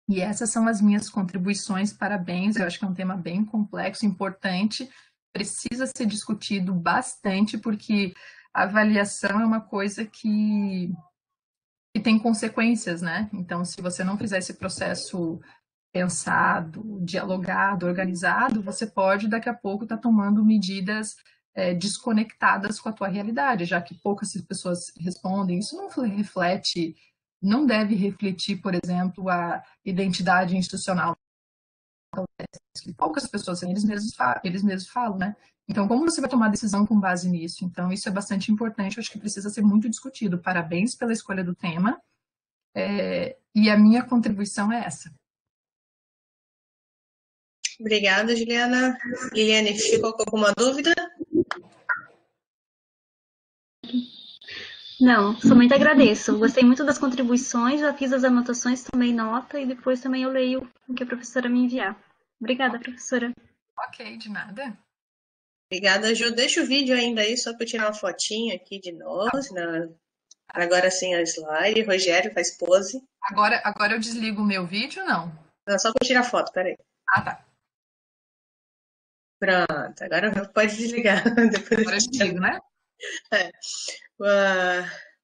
E essas são as minhas contribuições, parabéns, eu acho que é um tema bem complexo, importante, precisa ser discutido bastante, porque a avaliação é uma coisa que tem consequências, né? Então, se você não fizer esse processo pensado, dialogado, organizado, você pode daqui a pouco estar tomando medidas desconectadas com a tua realidade, já que poucas pessoas respondem. Isso não reflete, não deve refletir, por exemplo, a identidade institucional da UDESC. Poucas pessoas, eles mesmos falam, né? Então, como você vai tomar decisão com base nisso? Então, isso é bastante importante, eu acho que precisa ser muito discutido. Parabéns pela escolha do tema, e a minha contribuição é essa. Obrigada, Juliana. Liliane, ficou com alguma dúvida? Não, somente agradeço. Gostei muito das contribuições, já fiz as anotações, tomei nota e depois também eu leio o que a professora me enviar. Obrigada, professora. Ok, de nada. Obrigada, Ju. Deixa o vídeo ainda aí, só para eu tirar uma fotinha aqui de nós. Agora sim a slide. Rogério, faz pose. Agora eu desligo o meu vídeo, não? Não, só para tirar foto, peraí. Ah, tá. Pronto, agora pode desligar. Depois Agora eu desligo, né?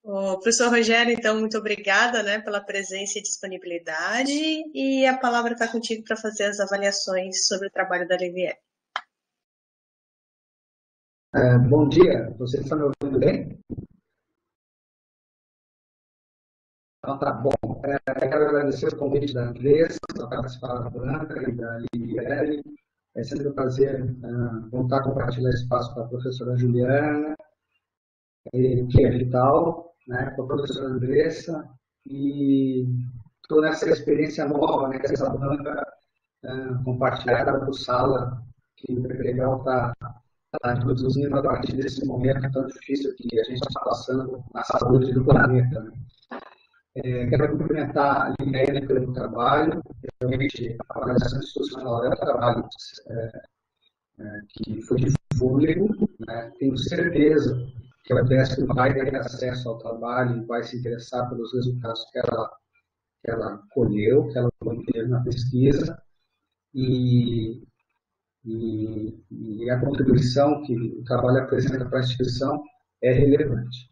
O professor Rogério, então, muito obrigada, né, pela presença e disponibilidade, e a palavra está contigo para fazer as avaliações sobre o trabalho da Livier. Bom dia, vocês estão me ouvindo bem? Então tá bom. Quero agradecer o convite da Andressa, da participar da Branca e da Livier. É sempre um prazer voltar a compartilhar espaço com a professora Juliana, que é vital, né, com a professora Andressa, e estou nessa experiência nova, né, essa banca compartilhada por sala, que o PPGAL está introduzindo a partir desse momento tão difícil que a gente está passando na saúde do planeta. Né? Quero cumprimentar a Liviane pelo trabalho, realmente a avaliação institucional é um trabalho que foi de fôlego, né? Tenho certeza que a UDESC vai ter acesso ao trabalho e vai se interessar pelos resultados que ela colheu, que ela obteve na pesquisa, e a contribuição que o trabalho apresenta para a instituição é relevante.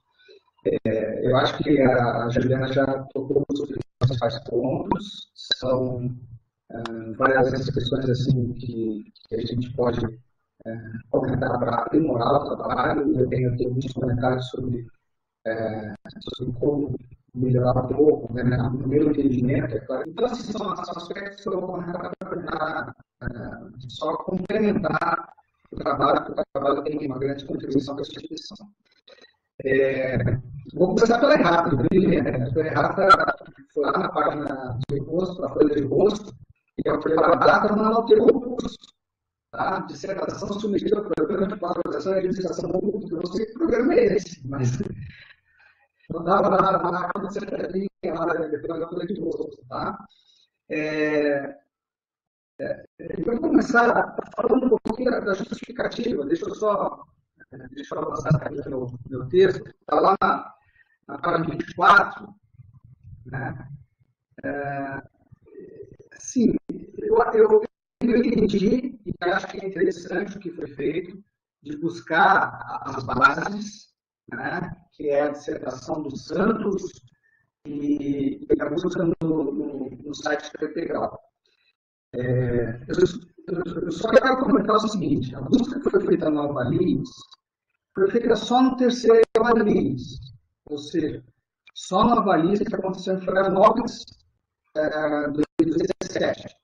Eu acho que a Juliana já tocou nos principais pontos, são várias questões assim, que a gente pode comentar para aprimorar o trabalho. Eu tenho aqui alguns comentários sobre como melhorar um pouco, né, no meu entendimento, é claro. Então, esses são aspectos que eu vou comentar para só complementar o trabalho, porque o trabalho tem uma grande contribuição para a instituição. Vou começar pela errata. A errata foi lá na página de rosto, a folha de rosto, e a data não alterou o curso. Tá? Dissertação submetida ao programa de pós-graduação e administração pública. Eu não sei que programa é esse, mas não dava na secretaria na folha de rosto. Tá? Eu vou começar falando um pouquinho da justificativa. Deixa eu avançar aqui no meu texto. Está lá na página 24. Né? Sim, eu entendi e acho que é interessante o que foi feito de buscar as bases, né? Que é a dissertação do Santos e a busca no site do PPGAL. Eu só quero comentar o seguinte: a busca que foi feita no Avalis foi feita só no terceiro Avalis, ou seja, só no Avalis que aconteceu em Florianópolis, 2017.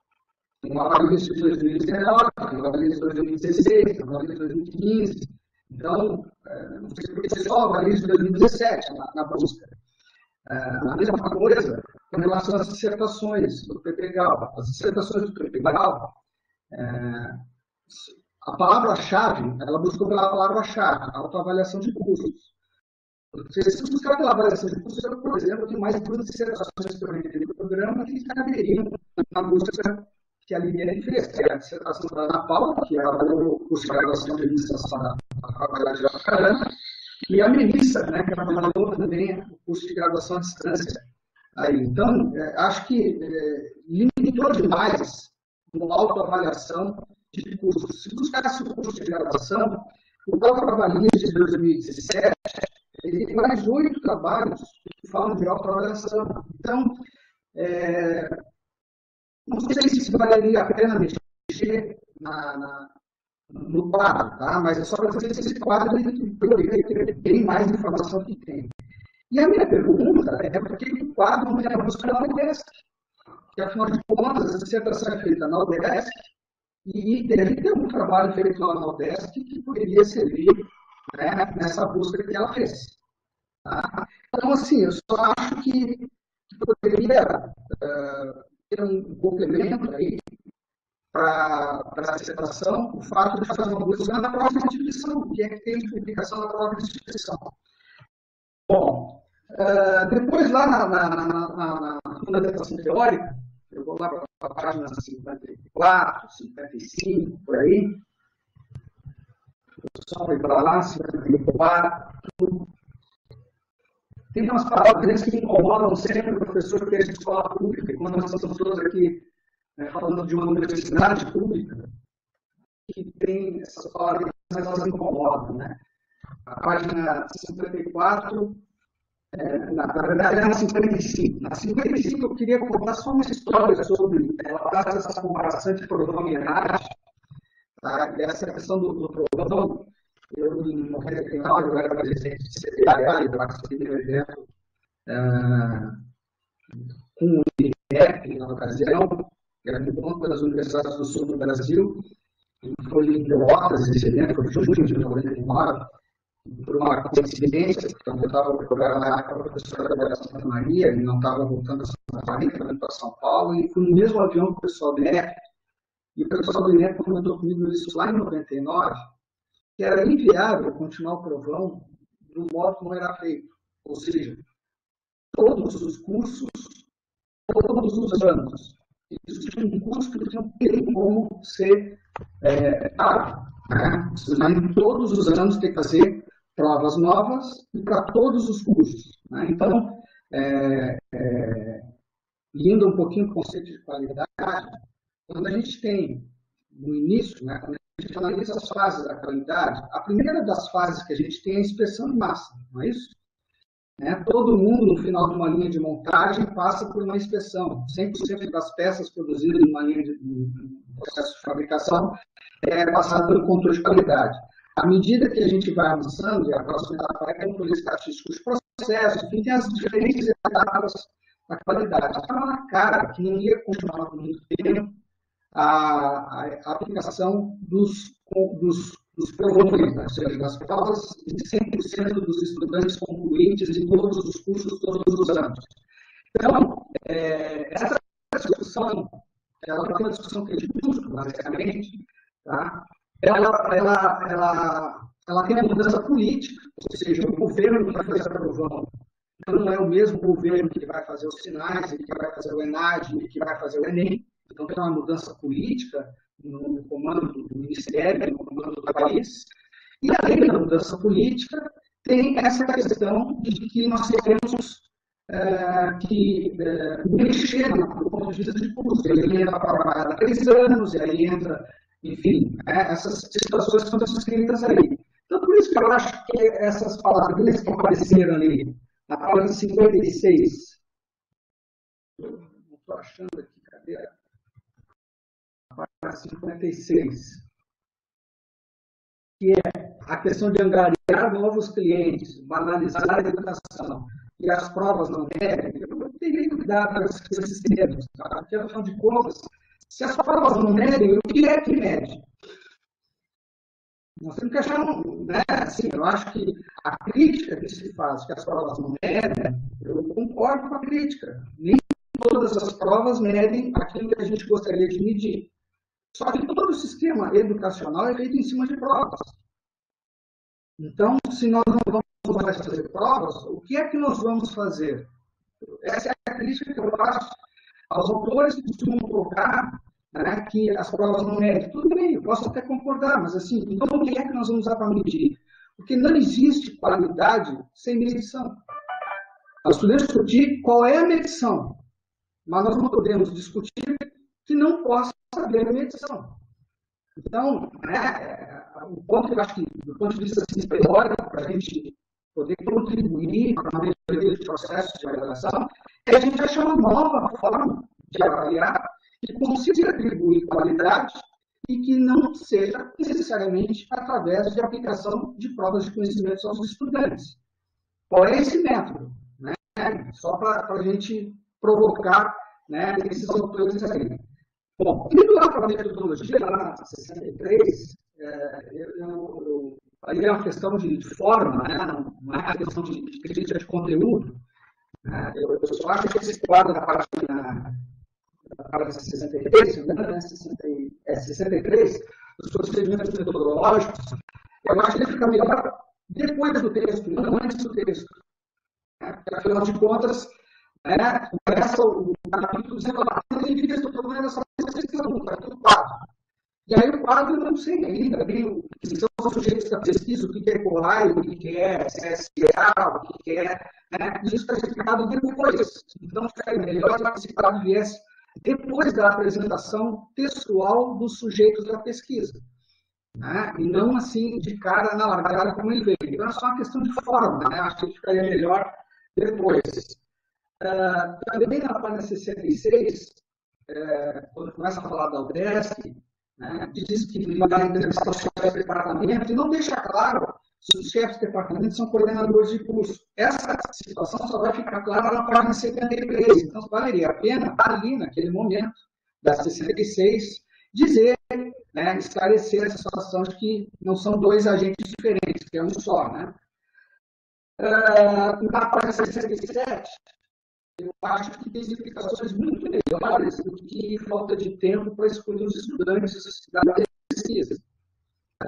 Um Avalis de 2019, um Avalis de 2016, um Avalis de 2015. Então, não sei por que só o Avalis de 2017 na busca. A mesma coisa com relação às dissertações do PPGAL. As dissertações do PPGAL, a palavra-chave, ela buscou pela palavra-chave, autoavaliação de custos. Se buscar pela avaliação de custos, eu, por exemplo, tenho mais de 2 dissertações que eu entrei no programa que caberiam na busca que a Liviane fez, que é a dissertação da Ana Paula, que avaliou o curso de graduação de administração da Faculdade de Jacaranda, e a Melissa, né, que avaliou também o curso de graduação à distância. Aí, então, acho que limitou demais uma autoavaliação de cursos. Se buscasse o curso de graduação, o próprio Avalis de 2017, ele tem mais 8 trabalhos que falam de autoavaliação. Então, não sei se valeria a pena mexer no quadro, tá? Mas é só para dizer que esse quadro tem mais informação que tem. E a minha pergunta é por que o quadro não é a busca da UDESC? porque, afinal de contas, a dissertação é feita na UDESC e deve ter um trabalho feito lá na UDESC que poderia servir, né, nessa busca que ela fez. Tá? Então, assim, eu só acho que poderia ter um complemento aí para a dissertação, o fato de fazer uma busca na própria instituição, o que é que tem de publicação na própria instituição. Bom, depois lá na fundamentação teórica, eu vou lá para a página 54, 55, por aí, só ir para lá, 54, tem umas palavras que incomodam sempre o professor que é de escola pública, e quando nós estamos todos aqui falando de uma universidade pública, que tem essas palavras, mas elas incomodam, né? A página 54, na verdade, é na 55. Na 55, eu queria contar só uma história sobre essa comparação de provão e ENAD. Tá? Essa questão do provão, eu, em 99, eu era presidente de secretariado, eu participei de um evento com o INEP, na ocasião, que era um encontro das universidades do sul do Brasil, e foi em Pelotas, esse evento, foi em junho de 99, por uma coincidência, porque eu estava na época professora da Santa Maria, e não estava voltando a Santa Maria, estava para São Paulo, e fui no mesmo avião com o pessoal do INEP, e o pessoal do INEP comentou comigo isso lá em 99, que era inviável continuar o provão do modo como era feito, ou seja, todos os cursos, todos os anos. Isso tinha um custo que não tem como ser pago. Né? Todos os anos tem que fazer provas novas e para todos os cursos. Né? Então, indo um pouquinho para o conceito de qualidade, quando a gente tem, no início, né, quando a gente analisa as fases da qualidade, a primeira das fases que a gente tem é a inspeção de massa, não é isso? Todo mundo, no final de uma linha de montagem, passa por uma inspeção. 100% das peças produzidas em uma linha de processo de fabricação é passado pelo controle de qualidade. À medida que a gente vai avançando, e a próxima etapa é controle estatístico de processos, enfim, tem as diferentes etapas da qualidade. Estava na cara que não ia continuar por muito tempo a aplicação dos provões, né? Ou seja, das provas de 100% dos estudantes concluintes em todos os cursos, todos os anos. Então, essa discussão, ela é uma discussão que é de custo, basicamente, tá? Ela tem uma mudança política, ou seja, o governo que vai fazer a provão não é o mesmo governo que vai fazer os sinais, que vai fazer o ENAD, que vai fazer o ENEM. Então, tem uma mudança política no comando do Ministério, no comando do país. E, além da mudança política, tem essa questão de que nós temos que mexer do ponto de vista de custo. Ele entra para trabalhar há 3 anos, e aí entra, enfim, essas situações que estão descritas aí. Então, por isso que eu acho que essas palavras que apareceram ali, na página 56, não estou achando aqui, cadê? Página 56, que é a questão de angariar novos clientes, banalizar a educação e as provas não medem, eu teria que cuidar com esses termos, tá? Porque, afinal de contas, se as provas não medem, o que é que mede? Nós temos que achar, né, assim, eu acho que a crítica que se faz, que as provas não medem, eu concordo com a crítica. Nem todas as provas medem aquilo que a gente gostaria de medir. Só que todo o sistema educacional é feito em cima de provas. Então, se nós não vamos mais fazer provas, o que é que nós vamos fazer? Essa é a crítica que eu faço aos autores que costumam colocar, né, que as provas não medem. Tudo bem, eu posso até concordar, mas assim, então o que é que nós vamos usar para medir? Porque não existe qualidade sem medição. Nós podemos discutir qual é a medição, mas nós não podemos discutir que não possa haver medição. Então, o ponto que eu acho que, do ponto de vista assim, teórico, para a gente poder contribuir para uma melhoria de processo de avaliação, é a gente achar uma nova forma de avaliar que consiga atribuir qualidade e que não seja necessariamente através de aplicação de provas de conhecimentos aos estudantes. Qual é esse método? Né? Só para a gente provocar né, desses autores aí. Bom, indo lá para a metodologia, lá na 63, aí é uma questão de forma, né, não é uma questão de crítica de conteúdo. Né, eu só acho que esse quadro da página 63, se não me engano, né, 63, os procedimentos metodológicos, eu acho que ele fica melhor depois do texto, não antes do texto. Né, porque, afinal de contas, né, começa o capítulo dizendo que ele fica o problema dessa questão, está tudo quadro. E aí o quadro não sei ainda bem que são os sujeitos da pesquisa, o que é COAI, o que é CSA, o que é. Né, isso está explicado depois. Então, ficaria melhor se esse quadro viesse depois da apresentação textual dos sujeitos da pesquisa. Né, e não assim de cara na largada como ele veio. Então, é só uma questão de forma. Né, acho que ficaria melhor depois. Também na página 66, quando começa a falar da UDESC, né, diz que vai entrevistar os chefes de departamento e não deixa claro se os chefes de departamento são coordenadores de curso. Essa situação só vai ficar clara na página 73. Então, valeria a pena, ali, naquele momento, da 66, dizer, né, esclarecer essa situação de que não são dois agentes diferentes, que é um só. Né? Na página 67, eu acho que tem explicações muito melhores do que falta de tempo para escolher os estudantes da pesquisa.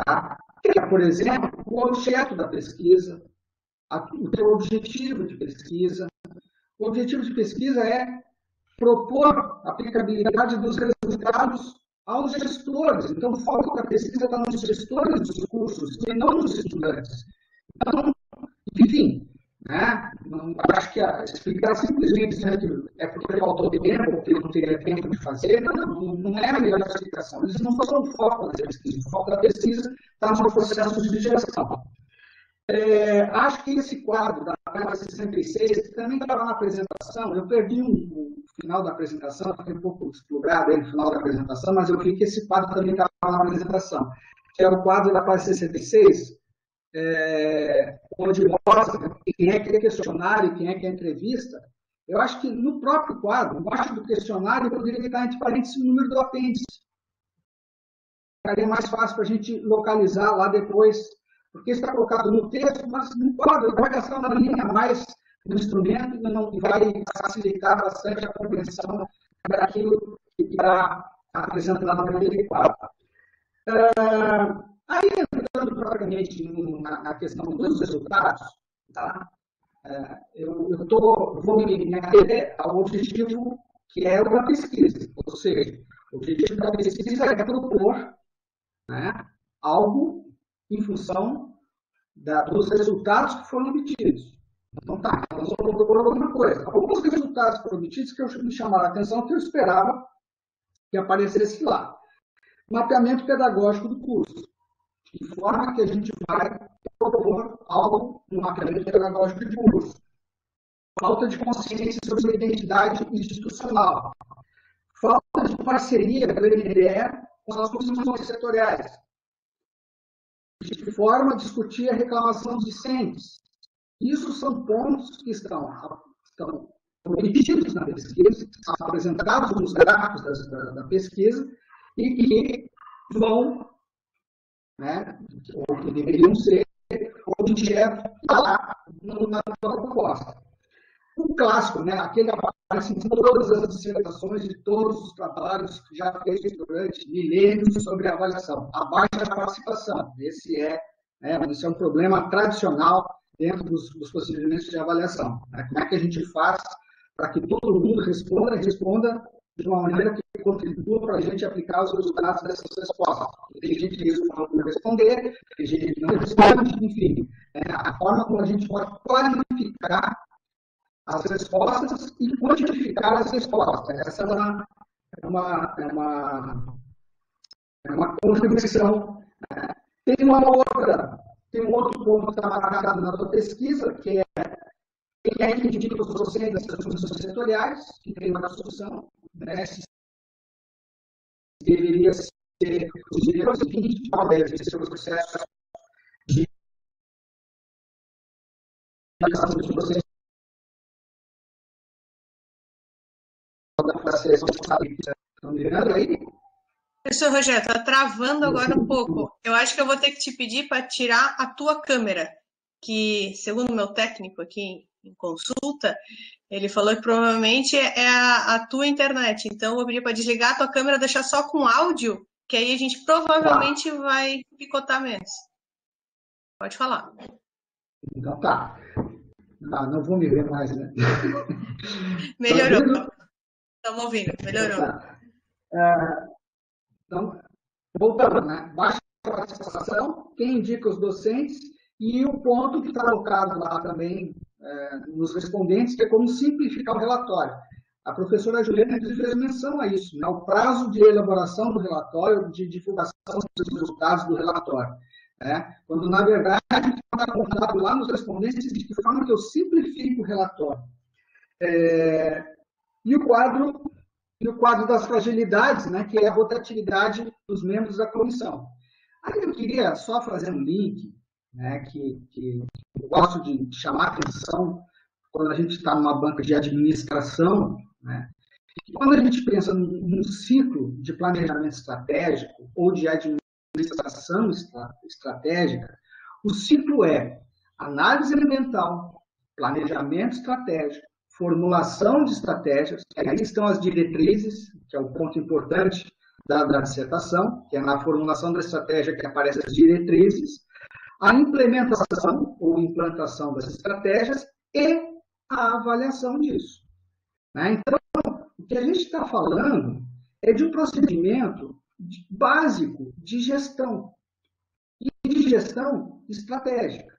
Tá? Por exemplo, o objeto da pesquisa, o teu objetivo de pesquisa. O objetivo de pesquisa é propor a aplicabilidade dos resultados aos gestores. Então, o foco da pesquisa está nos gestores dos cursos e não nos estudantes. Então, enfim, né? Não, acho que explicar simplesmente que é porque faltou tempo, porque não teria tempo de fazer, não é a melhor explicação. Eles não são o foco da pesquisa. O foco da pesquisa está nos processos de gestão. Acho que esse quadro da página 66, que também estava na apresentação, eu perdi o final da apresentação, fiquei um pouco explorado aí no final da apresentação, mas eu vi que esse quadro também estava na apresentação, que é o quadro da página 66, onde mostra quem é que é questionário e quem é que é entrevista. Eu acho que no próprio quadro, embaixo do questionário, poderia estar entre parênteses o número do apêndice. Ficaria mais fácil para a gente localizar lá depois, porque está colocado no texto, mas no quadro vai gastar uma linha a mais no instrumento e vai facilitar bastante a compreensão daquilo que está apresentado naquele quadro. Aí, entrando propriamente na questão dos resultados, tá? Eu vou me ater ao objetivo que é o da pesquisa. Ou seja, o objetivo da pesquisa é propor, né, algo em função dos resultados que foram obtidos. Então, tá, nós vamos propor alguma coisa. Alguns resultados foram obtidos que me chamaram a atenção, que eu esperava que aparecesse lá. Mapeamento pedagógico do curso. De forma que a gente vai propor algo no mapeamento pedagógico de curso. Falta de consciência sobre a identidade institucional. Falta de parceria do MDE com as comissões setoriais. De forma a discutir a reclamação dos discentes. Isso são pontos que estão obtidos na pesquisa, são apresentados nos gráficos da pesquisa e que vão, né, ou que deveriam ser objeto lá na proposta. O clássico, né, aquele que aparece em todas as dissertações de todos os trabalhos já feitos durante milênios sobre a avaliação, a baixa participação. Esse é um problema tradicional dentro dos procedimentos de avaliação. Né? Como é que a gente faz para que todo mundo responda de uma maneira que contribua para a gente aplicar os resultados dessas respostas? Tem gente que responde por responder, tem gente que não responde, enfim. A forma como a gente pode qualificar as respostas e quantificar as respostas. Essa é uma contribuição. Tem um outro ponto que está marcado na sua pesquisa, que é quem é que indica os docentes das comissões setoriais, que tem uma discussão, né, se deveria ser os diretores, enfim, qual deve ser o processo de indicação dos docentes da seleção estão mirando aí? Professor Rogério, está travando agora um pouco. Eu acho que eu vou ter que te pedir para tirar a tua câmera, que, segundo o meu técnico aqui em consulta, ele falou que provavelmente é a tua internet. Então, eu vou pedir para desligar a tua câmera, deixar só com áudio, que aí a gente provavelmente vai picotar menos. Pode falar. Então tá. Não vou me ver mais, né? Melhorou. Estamos ouvindo, melhorou. Então, voltando, né? Baixa participação, quem indica os docentes e o ponto que está colocado lá também nos respondentes, que é como simplificar o relatório. A professora Juliana fez menção a isso, né? O prazo de elaboração do relatório, de divulgação dos resultados do relatório. Né? Quando, na verdade, está contado lá nos respondentes de que forma que eu simplifico o relatório. E o quadro das fragilidades, né, que é a rotatividade dos membros da comissão. Aí eu queria só fazer um link, né, que eu gosto de chamar a atenção quando a gente está numa banca de administração, né, que quando a gente pensa num ciclo de planejamento estratégico ou de administração estratégica, o ciclo é análise elemental, planejamento estratégico, formulação de estratégias, aí estão as diretrizes, que é o ponto importante da dissertação, que é na formulação da estratégia que aparecem as diretrizes, a implementação ou implantação das estratégias e a avaliação disso. Né? Então, o que a gente está falando é de um procedimento básico de gestão, e de gestão estratégica.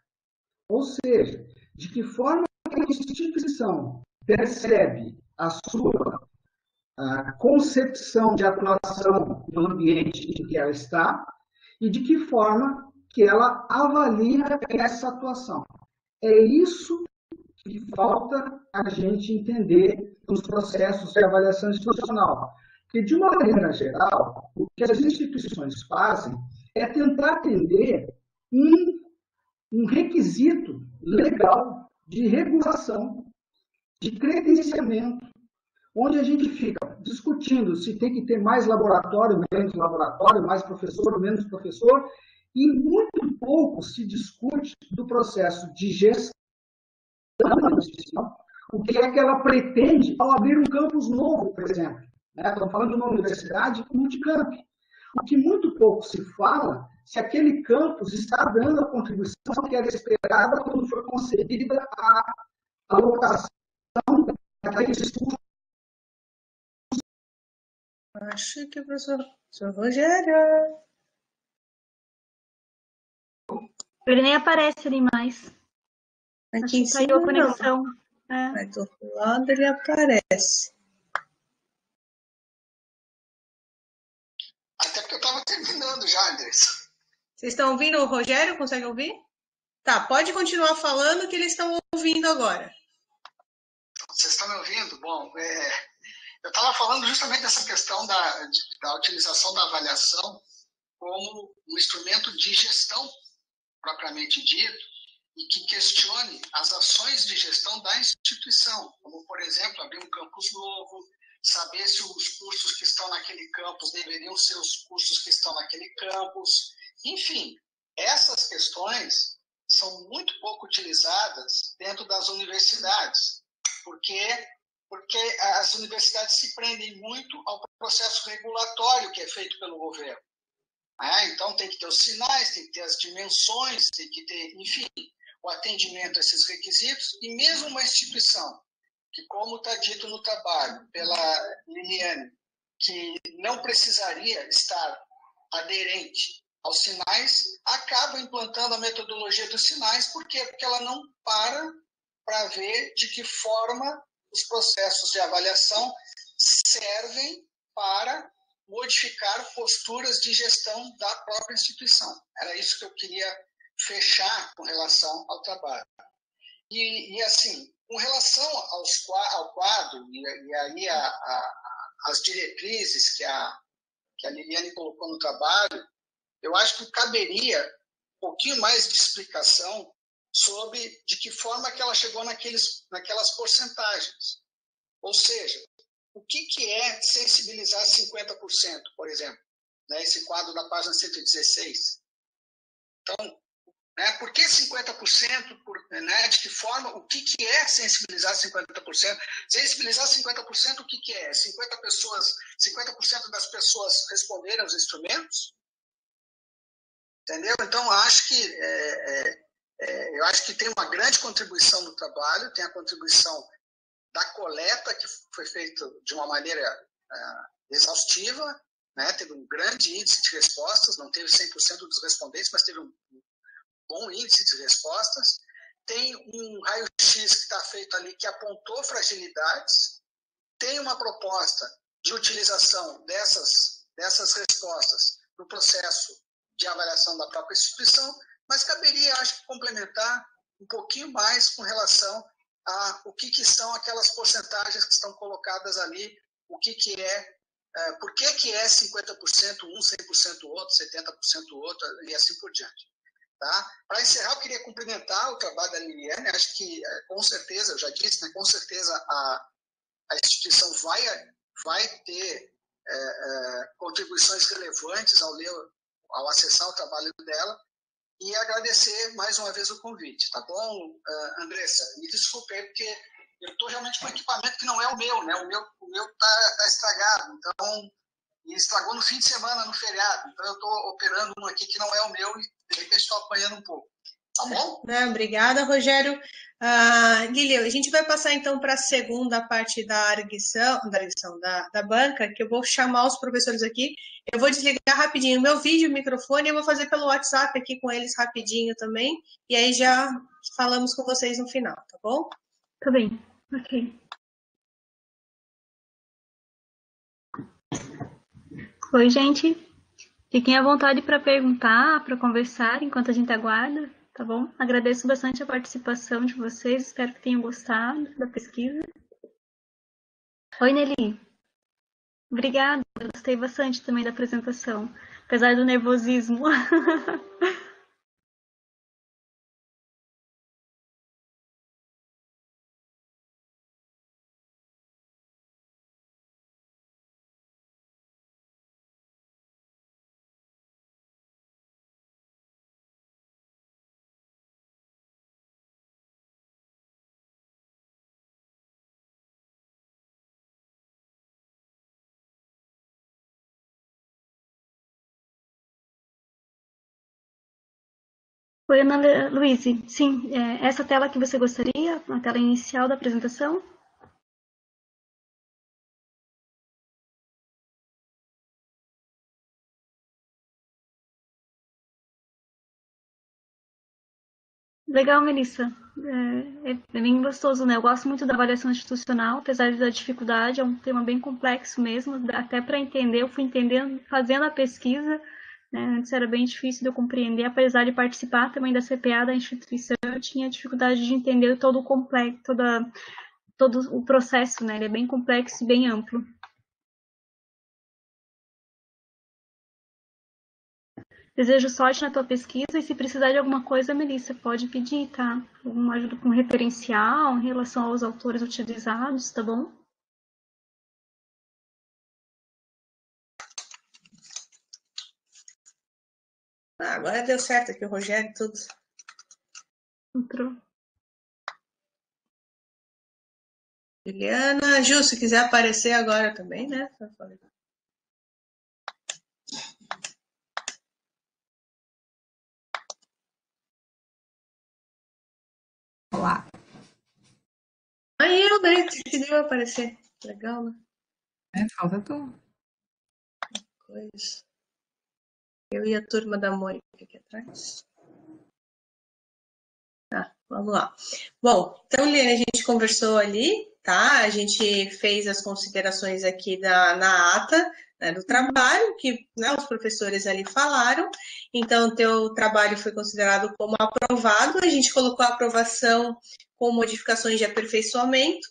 Ou seja, de que forma a instituição percebe a sua concepção de atuação no ambiente em que ela está e de que forma que ela avalia essa atuação. É isso que falta a gente entender nos processos de avaliação institucional. Porque, de uma maneira geral, o que as instituições fazem é tentar atender um requisito legal de regulação, de credenciamento, onde a gente fica discutindo se tem que ter mais laboratório, mais professor, menos professor, e muito pouco se discute do processo de gestão da instituição, o que é que ela pretende ao abrir um campus novo, por exemplo. Estamos falando de uma universidade multicamp. O que muito pouco se fala se aquele campus está dando a contribuição que era esperada quando foi concedida a alocação daqueles cursos. Acho que o professor Rogério. Ele nem aparece ali mais. Aqui em caiu cima, a conexão. Aí do outro lado ele aparece. Até porque eu estava terminando já, Anderson. Vocês estão ouvindo o Rogério? Consegue ouvir? Tá, pode continuar falando que eles estão ouvindo agora. Vocês estão me ouvindo? Bom, eu estava falando justamente dessa questão da utilização da avaliação como um instrumento de gestão propriamente dito e que questione as ações de gestão da instituição, como, por exemplo, abrir um campus novo, saber se os cursos que estão naquele campus deveriam ser os cursos que estão naquele campus. Enfim, essas questões são muito pouco utilizadas dentro das universidades, porque as universidades se prendem muito ao processo regulatório que é feito pelo governo. Então, tem que ter os sinais, tem que ter as dimensões, tem que ter, enfim, o atendimento a esses requisitos, e mesmo uma instituição que, como está dito no trabalho pela Liliane, que não precisaria estar aderente aos sinais, acaba implantando a metodologia dos sinais. Por quê? Porque ela não para ver de que forma os processos de avaliação servem para modificar posturas de gestão da própria instituição. Era isso que eu queria fechar com relação ao trabalho. E assim, com relação ao quadro, e aí as diretrizes que a Liliane colocou no trabalho, eu acho que caberia um pouquinho mais de explicação sobre de que forma que ela chegou naquelas porcentagens. Ou seja, o que é sensibilizar 50%, por exemplo? Né, esse quadro da página 116. Então, né, por que 50%? Né, de que forma? O que é sensibilizar 50%? Sensibilizar 50%, o que é? 50% das pessoas responderem aos instrumentos? Entendeu? Então, acho que eu acho que tem uma grande contribuição no trabalho, tem a contribuição da coleta, que foi feita de uma maneira exaustiva, né? Teve um grande índice de respostas, não teve 100% dos respondentes, mas teve um bom índice de respostas. Tem um raio-x que está feito ali que apontou fragilidades, tem uma proposta de utilização dessas respostas no processo de avaliação da própria instituição, mas caberia, acho que, complementar um pouquinho mais com relação a o que são aquelas porcentagens que estão colocadas ali, o que é, por que é 50% um, 100% outro, 70% outro, e assim por diante. Tá? Para encerrar, eu queria cumprimentar o trabalho da Liliane, acho que, com certeza, eu já disse, né, com certeza a instituição vai ter contribuições relevantes ao acessar o trabalho dela, e agradecer mais uma vez o convite, tá bom, Andressa? Me desculpe aí, porque eu estou realmente com um equipamento que não é o meu, né? O meu tá estragado, então, e estragou no fim de semana, no feriado, então eu estou operando um aqui que não é o meu e de repente estou apanhando um pouco, tá bom? Obrigada, Rogério. Lili, a gente vai passar então para a segunda parte da arguição da banca, que eu vou chamar os professores aqui. Eu vou desligar rapidinho o meu vídeo, o microfone, e eu vou fazer pelo WhatsApp aqui com eles rapidinho também, e aí já falamos com vocês no final, tá bom? Tá bem, ok. Oi, gente. Fiquem à vontade para perguntar, para conversar enquanto a gente aguarda, tá bom? Agradeço bastante a participação de vocês, espero que tenham gostado da pesquisa. Oi, Nelly. Obrigada, eu gostei bastante também da apresentação, apesar do nervosismo. Oi, Ana Luíse. Sim, essa tela que você gostaria, a tela inicial da apresentação? Legal, Melissa. É bem gostoso, né? Eu gosto muito da avaliação institucional, apesar da dificuldade, é um tema bem complexo mesmo, até para entender, eu fui entendendo, fazendo a pesquisa, né? Antes era bem difícil de eu compreender, apesar de participar também da CPA da instituição, eu tinha dificuldade de entender todo o complexo, todo o processo, né? Ele é bem complexo e bem amplo. Desejo sorte na tua pesquisa e se precisar de alguma coisa, Melissa, pode pedir, tá? Alguma ajuda com referencial em relação aos autores utilizados, tá bom? Agora deu certo aqui, o Rogério, tudo. Entrou. Juliana, Ju, se quiser aparecer agora também, né? Olá. Aí eu decidi aparecer. Legal, né? Falta tu. Coisa. Eu e a turma da Mônica aqui atrás. Tá, vamos lá. Bom, então, Liane, a gente conversou ali, tá? A gente fez as considerações aqui na ata, né, do trabalho, que, né, os professores ali falaram. Então, o teu trabalho foi considerado como aprovado. A gente colocou a aprovação com modificações de aperfeiçoamento,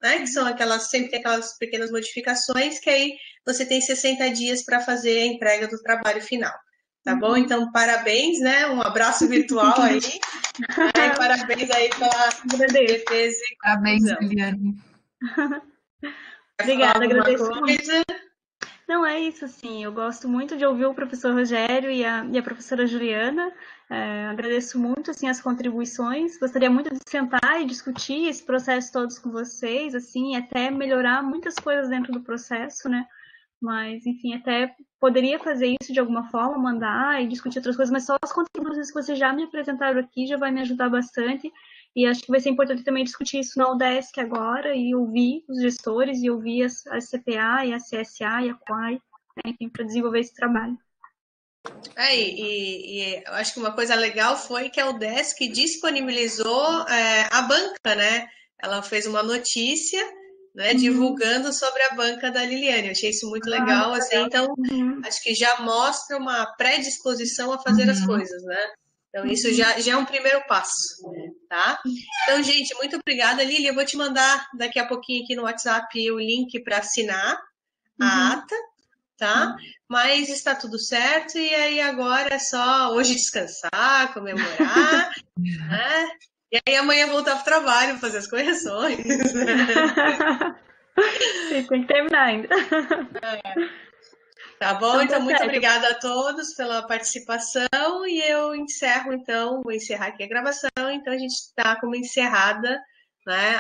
né, que são sempre tem aquelas pequenas modificações, que aí você tem 60 dias para fazer a entrega do trabalho final. Tá bom? Então, parabéns, né? Um abraço virtual aí. E parabéns aí pela defesa e parabéns, Liliane. Obrigada, agradeço coisa? muito. Não, é isso, assim, eu gosto muito de ouvir o professor Rogério e a professora Juliana, agradeço muito, assim, as contribuições, gostaria muito de sentar e discutir esse processo todos com vocês, assim, até melhorar muitas coisas dentro do processo, né, mas, enfim, até poderia fazer isso de alguma forma, mandar e discutir outras coisas, mas só as contribuições que vocês já me apresentaram aqui já vai me ajudar bastante. E acho que vai ser importante também discutir isso na UDESC agora e ouvir os gestores e ouvir a CPA e a CSA e a QUAI, né, enfim, para desenvolver esse trabalho. E eu acho que uma coisa legal foi que a UDESC disponibilizou a banca, né? Ela fez uma notícia, né, divulgando sobre a banca da Liliane. Eu achei isso muito legal, assim, então acho que já mostra uma predisposição a fazer as coisas, né? Então isso já é um primeiro passo, tá? Então, gente, muito obrigada, Lili. Eu vou te mandar daqui a pouquinho aqui no WhatsApp o link para assinar a ata, tá? Mas está tudo certo e aí agora é só hoje descansar, comemorar, né? E aí amanhã voltar para o trabalho, fazer as correções. Sim, tem que terminar ainda. Tá bom? Então, muito obrigada a todos pela participação e eu encerro, então, vou encerrar aqui a gravação. Então, a gente está como encerrada, né,